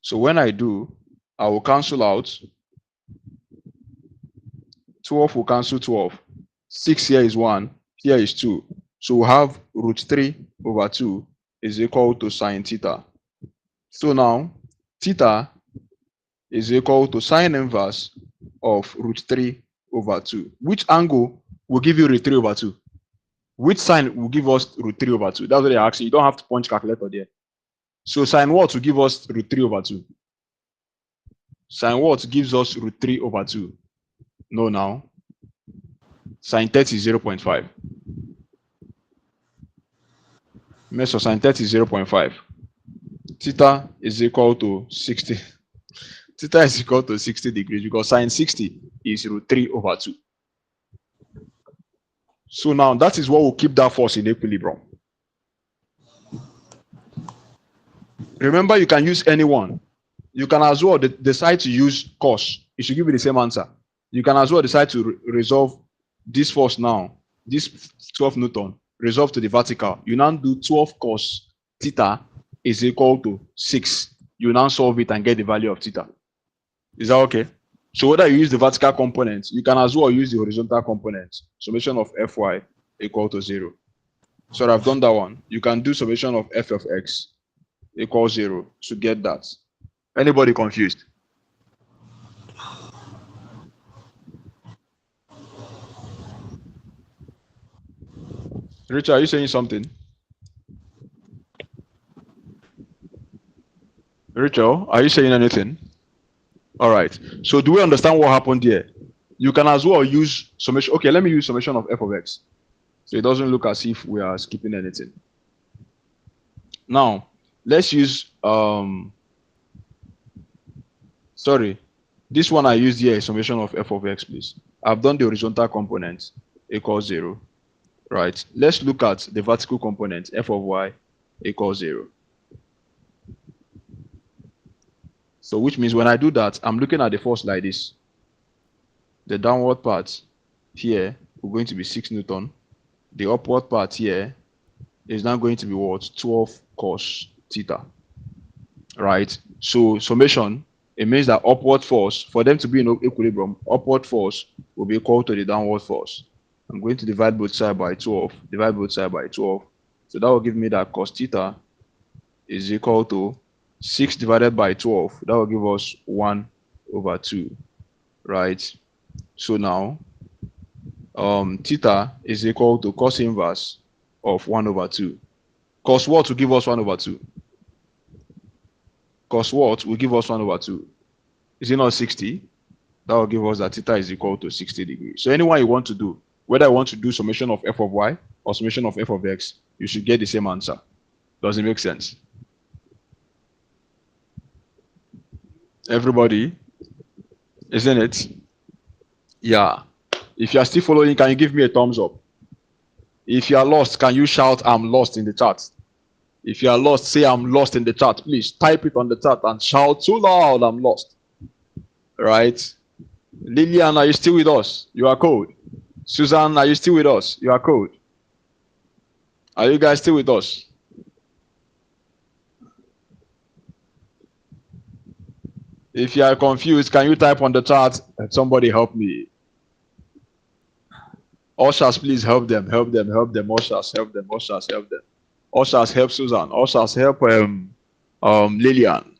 So when I do, I will cancel out. 12 will cancel 12. 6 here is 1. Here is 2. So we have root 3 over 2 is equal to sine theta. So now, theta is equal to sine inverse of root 3 over 2. Which angle will give you root 3 over 2? Which sine will give us root 3 over 2? That's what they're asking. You don't have to punch calculator there. So sine what will give us root 3 over 2? Sine what gives us root 3 over 2? No, now. Sine 30 is 0.5. Measure sine 30 is 0.5. Theta is equal to 60. Theta is equal to 60 degrees because sine 60 is root 3 over 2. So now that is what will keep that force in equilibrium. Remember, you can use any one. You can as well decide to use cos. It should give you the same answer. You can as well decide to resolve this force now. This 12 Newton resolve to the vertical. You now do 12 cos theta is equal to 6. You now solve it and get the value of theta. Is that okay? So whether you use the vertical component, you can as well use the horizontal component. Summation of Fy equal to 0. So I've done that one. You can do summation of f of x equals 0 to get that. Anybody confused? Richard, are you saying something? Richard, are you saying anything? All right. So do we understand what happened here? You can as well use summation. Okay, let me use summation of f of x. So it doesn't look as if we are skipping anything. Now, let's use sorry. This one I used here is summation of f of x, please. I've done the horizontal component equals 0. Right. Let's look at the vertical component f of y equals 0. So which means when I do that, I'm looking at the force like this. The downward part here is going to be 6 Newton. The upward part here is now going to be what? 12 cos theta. Right? So summation, it means that upward force, for them to be in equilibrium, upward force will be equal to the downward force. I'm going to divide both sides by 12. Divide both sides by 12. So that will give me that cos theta is equal to 6 divided by 12. That will give us 1 over 2. Right? So now, theta is equal to cos inverse of 1 over 2. Cos what will give us 1 over 2? Cos what will give us 1 over 2? Is it not 60? That will give us that theta is equal to 60 degrees. So anyone you want to do, whether you want to do summation of f of y or summation of f of x, you should get the same answer. Does it make sense? Everybody, isn't it? Yeah. If you are still following, can you give me a thumbs up? If you are lost, can you shout I'm lost in the chat? If you are lost, say I'm lost in the chat. Please type it on the chat and shout so loud I'm lost. Right? Lillian, are you still with us? You are cold. Susan, are you still with us? You are cold. Are you guys still with us? If you are confused, can you type on the chat? Somebody help me. Ushers, please help them. Help them. Help them. Ushers, help them. Ushers, help them. Ushers, help Susan. Ushers, help Lillian.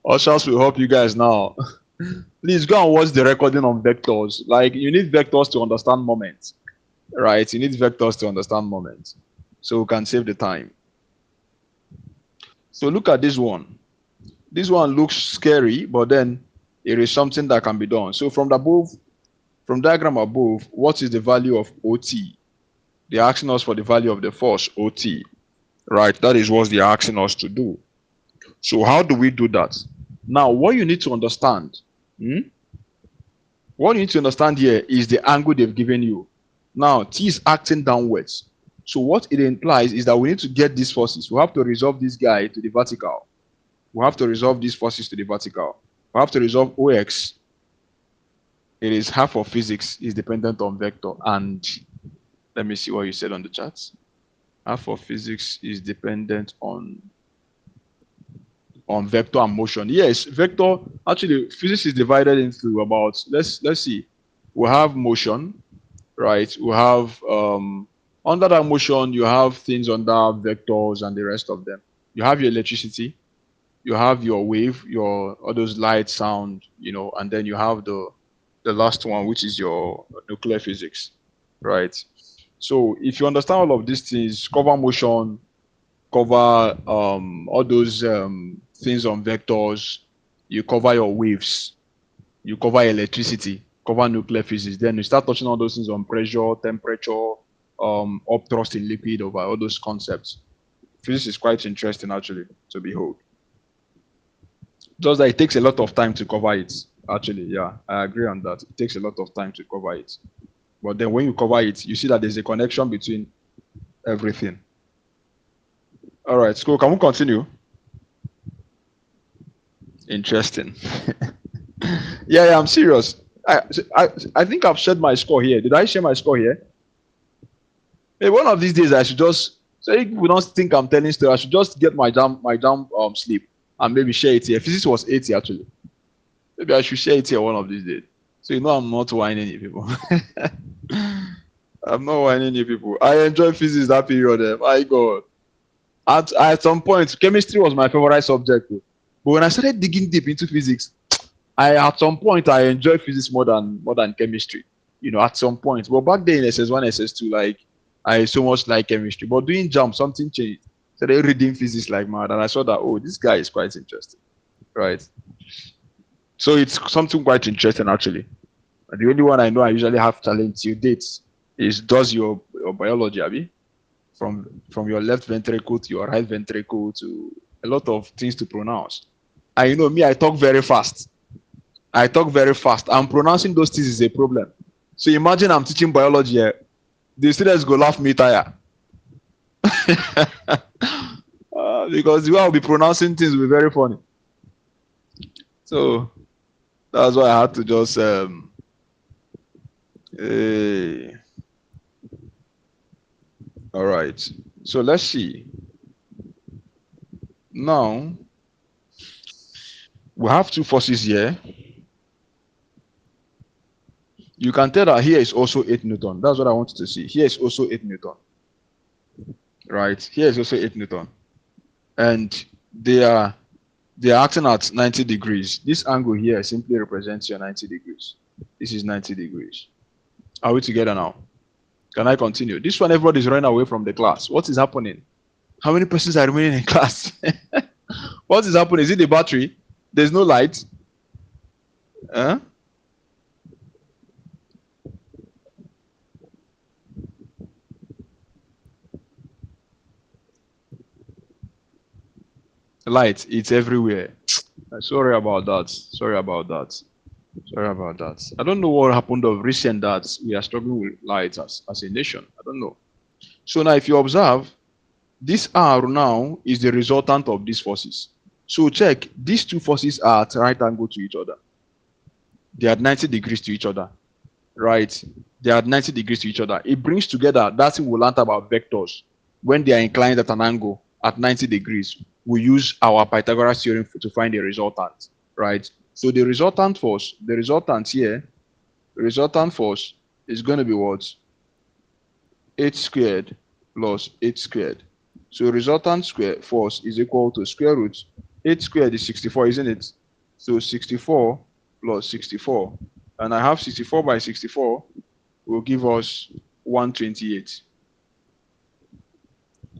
Ushers will help you guys now. Please go and watch the recording on vectors. Like, you need vectors to understand moments, right? You need vectors to understand moments, so we can save the time. So look at this one. This one looks scary, but then it is something that can be done. So from diagram above, what is the value of OT? They're asking us for the value of the force OT, right? That is what they're asking us to do. So how do we do that? Now, what you need to understand, what you need to understand here is the angle they've given you. Now, T is acting downwards. So what it implies is that we need to get these forces. We have to resolve this guy to the vertical. We have to resolve these forces to the vertical. We have to resolve OX. It is half of physics is dependent on vector. And let me see what you said on the chat. Half of physics is dependent on vector and motion. Yes, vector, actually physics is divided into about, let's see. We have motion, right? We have under that motion, you have things under vectors and the rest of them. You have your electricity, you have your wave, your all those light, sound, and then you have the last one, which is your nuclear physics, right? So if you understand all of these things, cover motion, cover all those things on vectors, you cover your waves, you cover electricity, cover nuclear physics, then you start touching all those things on pressure, temperature, upthrust in liquid, over all those concepts. Physics is quite interesting actually to behold. Just that it takes a lot of time to cover it. Actually, yeah, I agree on that. It takes a lot of time to cover it. But then when you cover it, you see that there's a connection between everything. All right, school, can we continue? Interesting. Yeah, I'm serious. I think I've shared my score here. Did I share my score here? Hey, one of these days I should just, so if we don't think I'm telling story, I should just get my jam sleep and maybe share it here. Physics was 80 actually. Maybe I should share it here one of these days. So I'm not whining you people. I'm not whining you people. I enjoy physics that period. My God. At some point, chemistry was my favorite subject. But when I started digging deep into physics, at some point I enjoy physics more than chemistry. At some point. But back then in SS1, SS2, like I so much like chemistry. But doing JAM, something changed. So they reading physics like mad, and I saw that this guy is quite interesting, right? So it's something quite interesting actually. The only one I know I usually have challenge till dates is does your biology, Abby? From your left ventricle to your right ventricle to a lot of things to pronounce. And me, I talk very fast. And pronouncing those things is a problem. So imagine I'm teaching biology here. The students go laugh me tire. Because the way I'll be pronouncing things will be very funny. So that's why I had to just all right. So let's see. Now we have two forces here. You can tell that here is also 8 Newton. That's what I wanted to see. Here is also 8 Newton. Right? Here is also 8 Newton. And they are acting at 90 degrees. This angle here simply represents your 90 degrees. This is 90 degrees. Are we together now? Can I continue? This one, everybody's running away from the class. What is happening? How many persons are remaining in class? What is happening? Is it the battery? There's no light. Huh? Light, it's everywhere. Sorry about that. Sorry about that. Sorry about that. I don't know what happened of recent that we are struggling with light as a nation. I don't know. So now if you observe, this R now is the resultant of these forces. So check, these two forces are at right angle to each other. They are at 90 degrees to each other. Right? They are at 90 degrees to each other. It brings together, that's what we learned about vectors. When they are inclined at an angle at 90 degrees, we use our Pythagoras theorem to find the resultant. Right? So the resultant force, the resultant force is going to be what? 8 squared plus 8 squared. So resultant square force is equal to square root. 8 squared is 64, isn't it? So 64 plus 64. And I have 64 by 64 will give us 128.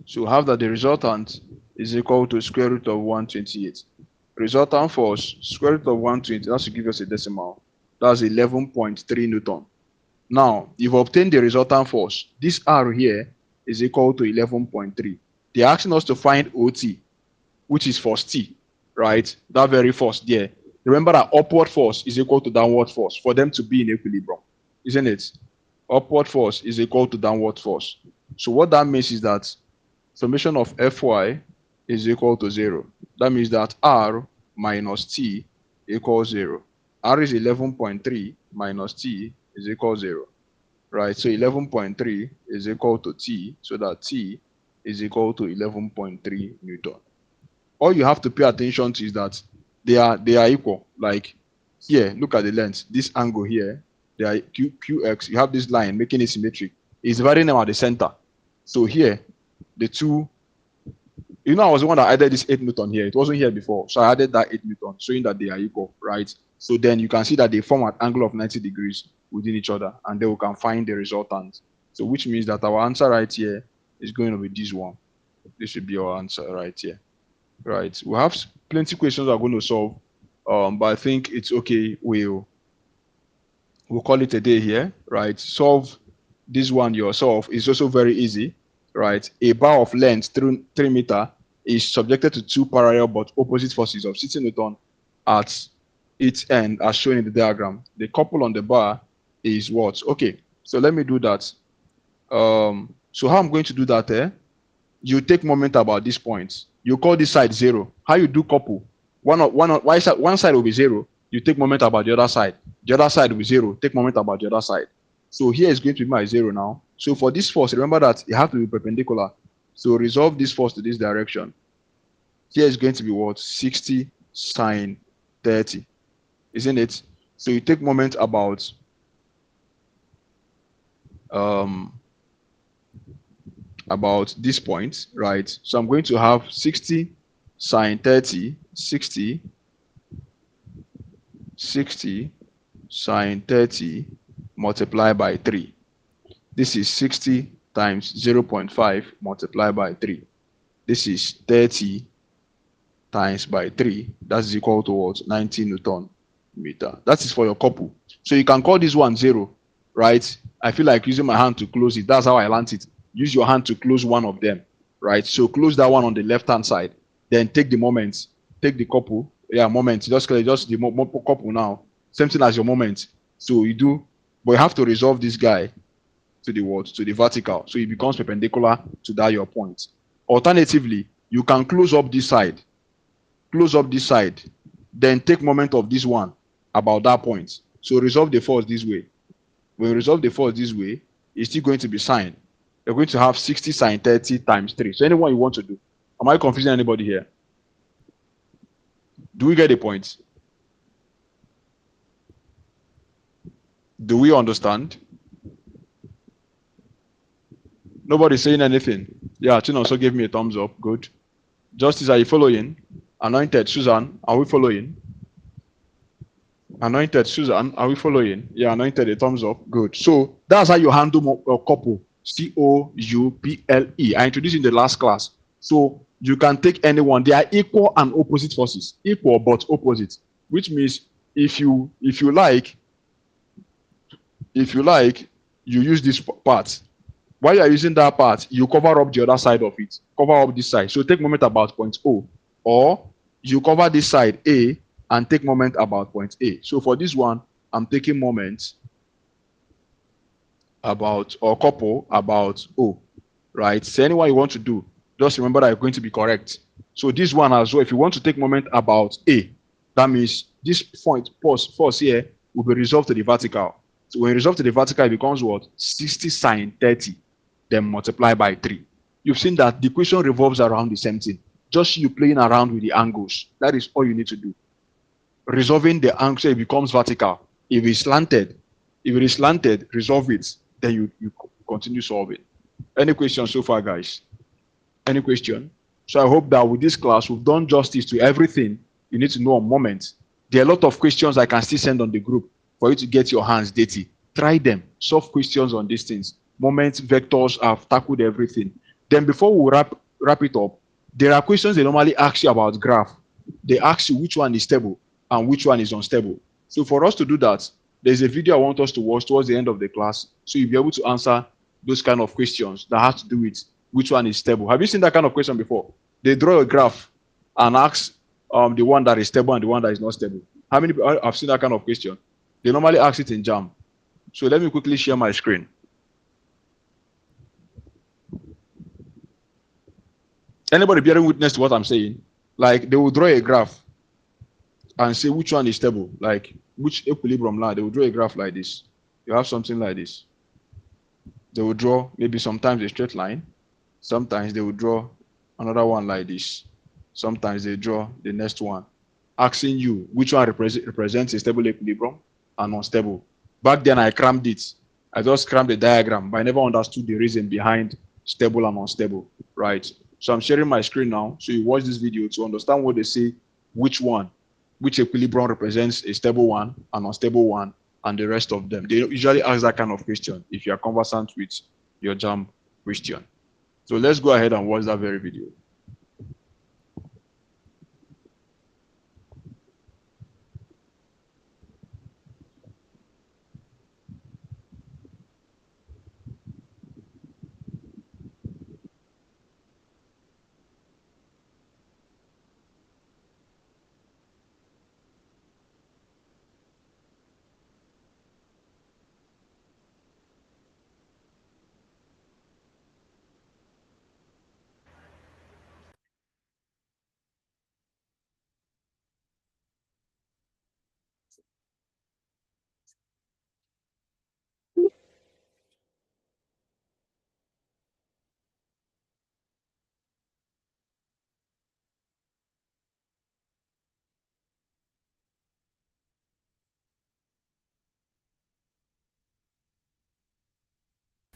So have that the resultant is equal to square root of 128. Resultant force, square root of 120, that should give us a decimal. That's 11.3 Newton. Now, you've obtained the resultant force. This R here is equal to 11.3. They're asking us to find OT, which is force T, right? That very force there. Remember that upward force is equal to downward force for them to be in equilibrium, isn't it? Upward force is equal to downward force. So what that means is that summation of Fy is equal to 0. That means that R minus T equals 0. R is 11.3 minus T is equal to 0. Right, so 11.3 is equal to T, so that T is equal to 11.3 Newton. All you have to pay attention to is that they are equal. Like here, look at the length. This angle here, they are QX. You have this line making it symmetric. It's varying them at the center. So here, the two, I was the one that added this 8 Newton here. It wasn't here before. So I added that 8 Newton, showing that they are equal, right? So then you can see that they form an angle of 90 degrees within each other, and then we can find the resultant. So which means that our answer right here is going to be this one. This should be our answer right here. Right. We have plenty of questions we're going to solve, but I think it's okay. We'll call it a day here, right? Solve this one yourself. It's also very easy, right? A bar of length 3 meters is subjected to 2 parallel but opposite forces of 60 Newton at its end, as shown in the diagram. The couple on the bar is what? Okay, so let me do that. So how I'm going to do that? You take moment about this point. You call this side 0. How you do couple? One side will be 0. You take moment about the other side. The other side will be 0. Take moment about the other side. So here is going to be my 0 now. So for this force, remember that it has to be perpendicular. So resolve this force to this direction. Here is going to be what? 60 sine 30. Isn't it? So you take moment about this point, right? So I'm going to have 60 sine 30, 60 sine 30 multiplied by 3. This is 60 times 0.5 multiplied by 3. This is 30 times by 3. That's equal to what? 90 Newton meter. That is for your couple. So you can call this one 0, right? I feel like using my hand to close it. That's how I learned it. Use your hand to close one of them, right? So close that one on the left-hand side. Then take the moment. Take the couple. Yeah, moment. Just the couple now. Same thing as your moment. So you do, but you have to resolve this guy to the what? To the vertical. So it becomes perpendicular to that your point. Alternatively, you can close up this side. Close up this side. Then take moment of this one about that point. So resolve the force this way. When you resolve the force this way, it's still going to be sine. You're going to have 60 sine 30 times 3. So anyone you want to do. Am I confusing anybody here? Do we get the point? Do we understand? Nobody's saying anything. Yeah, Chin also gave me a thumbs up. Good. Justice, are you following? Anointed, Susan, are we following? Anointed, Susan, are we following? Yeah, anointed, a thumbs up. Good. So that's how you handle a couple. Couple. I introduced in the last class. So you can take anyone. They are equal and opposite forces. Equal but opposite. Which means if you like, you use this part. While you are using that part, you cover up the other side of it. Cover up this side. So take moment about point O. Or you cover this side A and take moment about point A. So for this one, I'm taking moment about or couple about O. Right? So anyone you want to do, just remember that you're going to be correct. So this one as well, if you want to take moment about A, that means this point force here will be resolved to the vertical. So when you resolve to the vertical, it becomes what? 60 sine 30, then multiply by 3. You've seen that the equation revolves around the same thing. Just you playing around with the angles. That is all you need to do. Resolving the angle, so it becomes vertical. If it is slanted, resolve it. Then you continue solving. Any questions so far, guys? Any question? So I hope that with this class, we've done justice to everything you need to know on moment. There are a lot of questions I can still send on the group for you to get your hands dirty. Try them. Solve questions on these things. Moments, vectors, I've tackled everything. Then before we wrap it up, there are questions they normally ask you about graph. They ask you which one is stable and which one is unstable. So for us to do that, there's a video I want us to watch towards the end of the class, so you'll be able to answer those kind of questions that have to do with which one is stable. Have you seen that kind of question before? They draw a graph and ask the one that is stable and the one that is not stable. How many people have seen that kind of question? They normally ask it in JAM. So let me quickly share my screen. Anybody bearing witness to what I'm saying? Like they will draw a graph and say which one is stable, like which equilibrium line. They will draw a graph like this. You have something like this. They will draw maybe sometimes a straight line. Sometimes they will draw another one like this. Sometimes they draw the next one, asking you which one represents a stable equilibrium and unstable. Back then I crammed it. I just crammed the diagram, but I never understood the reason behind stable and unstable, right? So I'm sharing my screen now, so you watch this video to understand what they say, which equilibrium represents a stable one, an unstable one, and the rest of them. They usually ask that kind of question if you are conversant with your JAM question. So let's go ahead and watch that very video.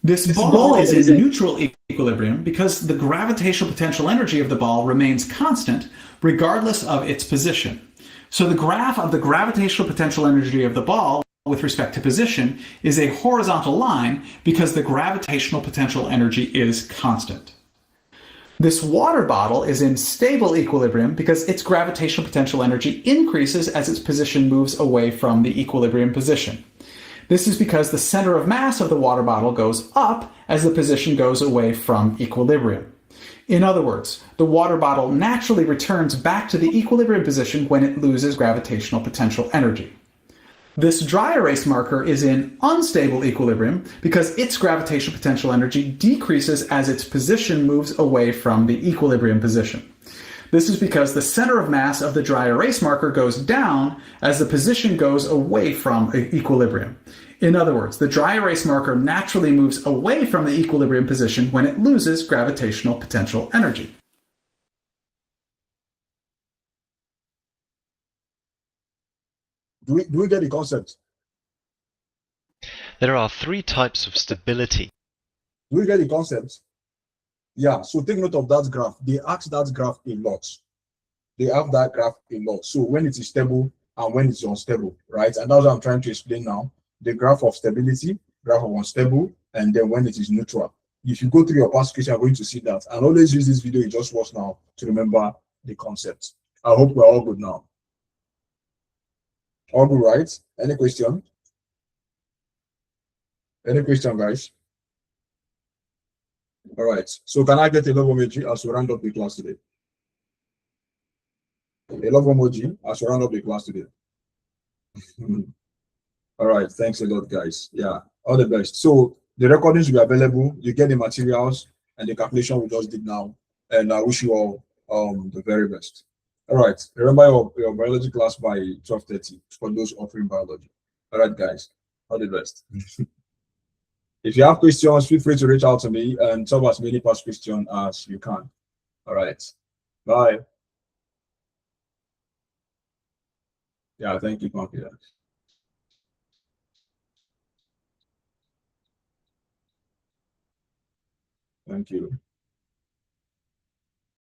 This ball is in neutral equilibrium because the gravitational potential energy of the ball remains constant regardless of its position. So the graph of the gravitational potential energy of the ball with respect to position is a horizontal line because the gravitational potential energy is constant. This water bottle is in stable equilibrium because its gravitational potential energy increases as its position moves away from the equilibrium position. This is because the center of mass of the water bottle goes up as the position goes away from equilibrium. In other words, the water bottle naturally returns back to the equilibrium position when it loses gravitational potential energy. This dry erase marker is in unstable equilibrium because its gravitational potential energy decreases as its position moves away from the equilibrium position. This is because the center of mass of the dry erase marker goes down as the position goes away from equilibrium. In other words, the dry erase marker naturally moves away from the equilibrium position when it loses gravitational potential energy. Do we get the concept? There are 3 types of stability. Do we get the concept? Yeah, so take note of that graph. They ask that graph a lot. They have that graph a lot. So when it is stable and when it's unstable, right? And that's what I'm trying to explain now. The graph of stability, graph of unstable, and then when it is neutral. If you go through your past question, you're going to see that. And always use this video you just watched now to remember the concept. I hope we're all good now. All good, right? Any question? Any question, guys? All right. So can I get a love emoji as we round up the class today? A love emoji as we round up the class today. All right. Thanks a lot, guys. Yeah. All the best. So the recordings will be available. You get the materials and the calculation we just did now. And I wish you all the very best. All right. Remember your biology class by 12:30 for those offering biology. All right, guys. All the best. If you have questions, feel free to reach out to me and solve as many past questions as you can. All right. Bye. Yeah, thank you, confidence. Thank you.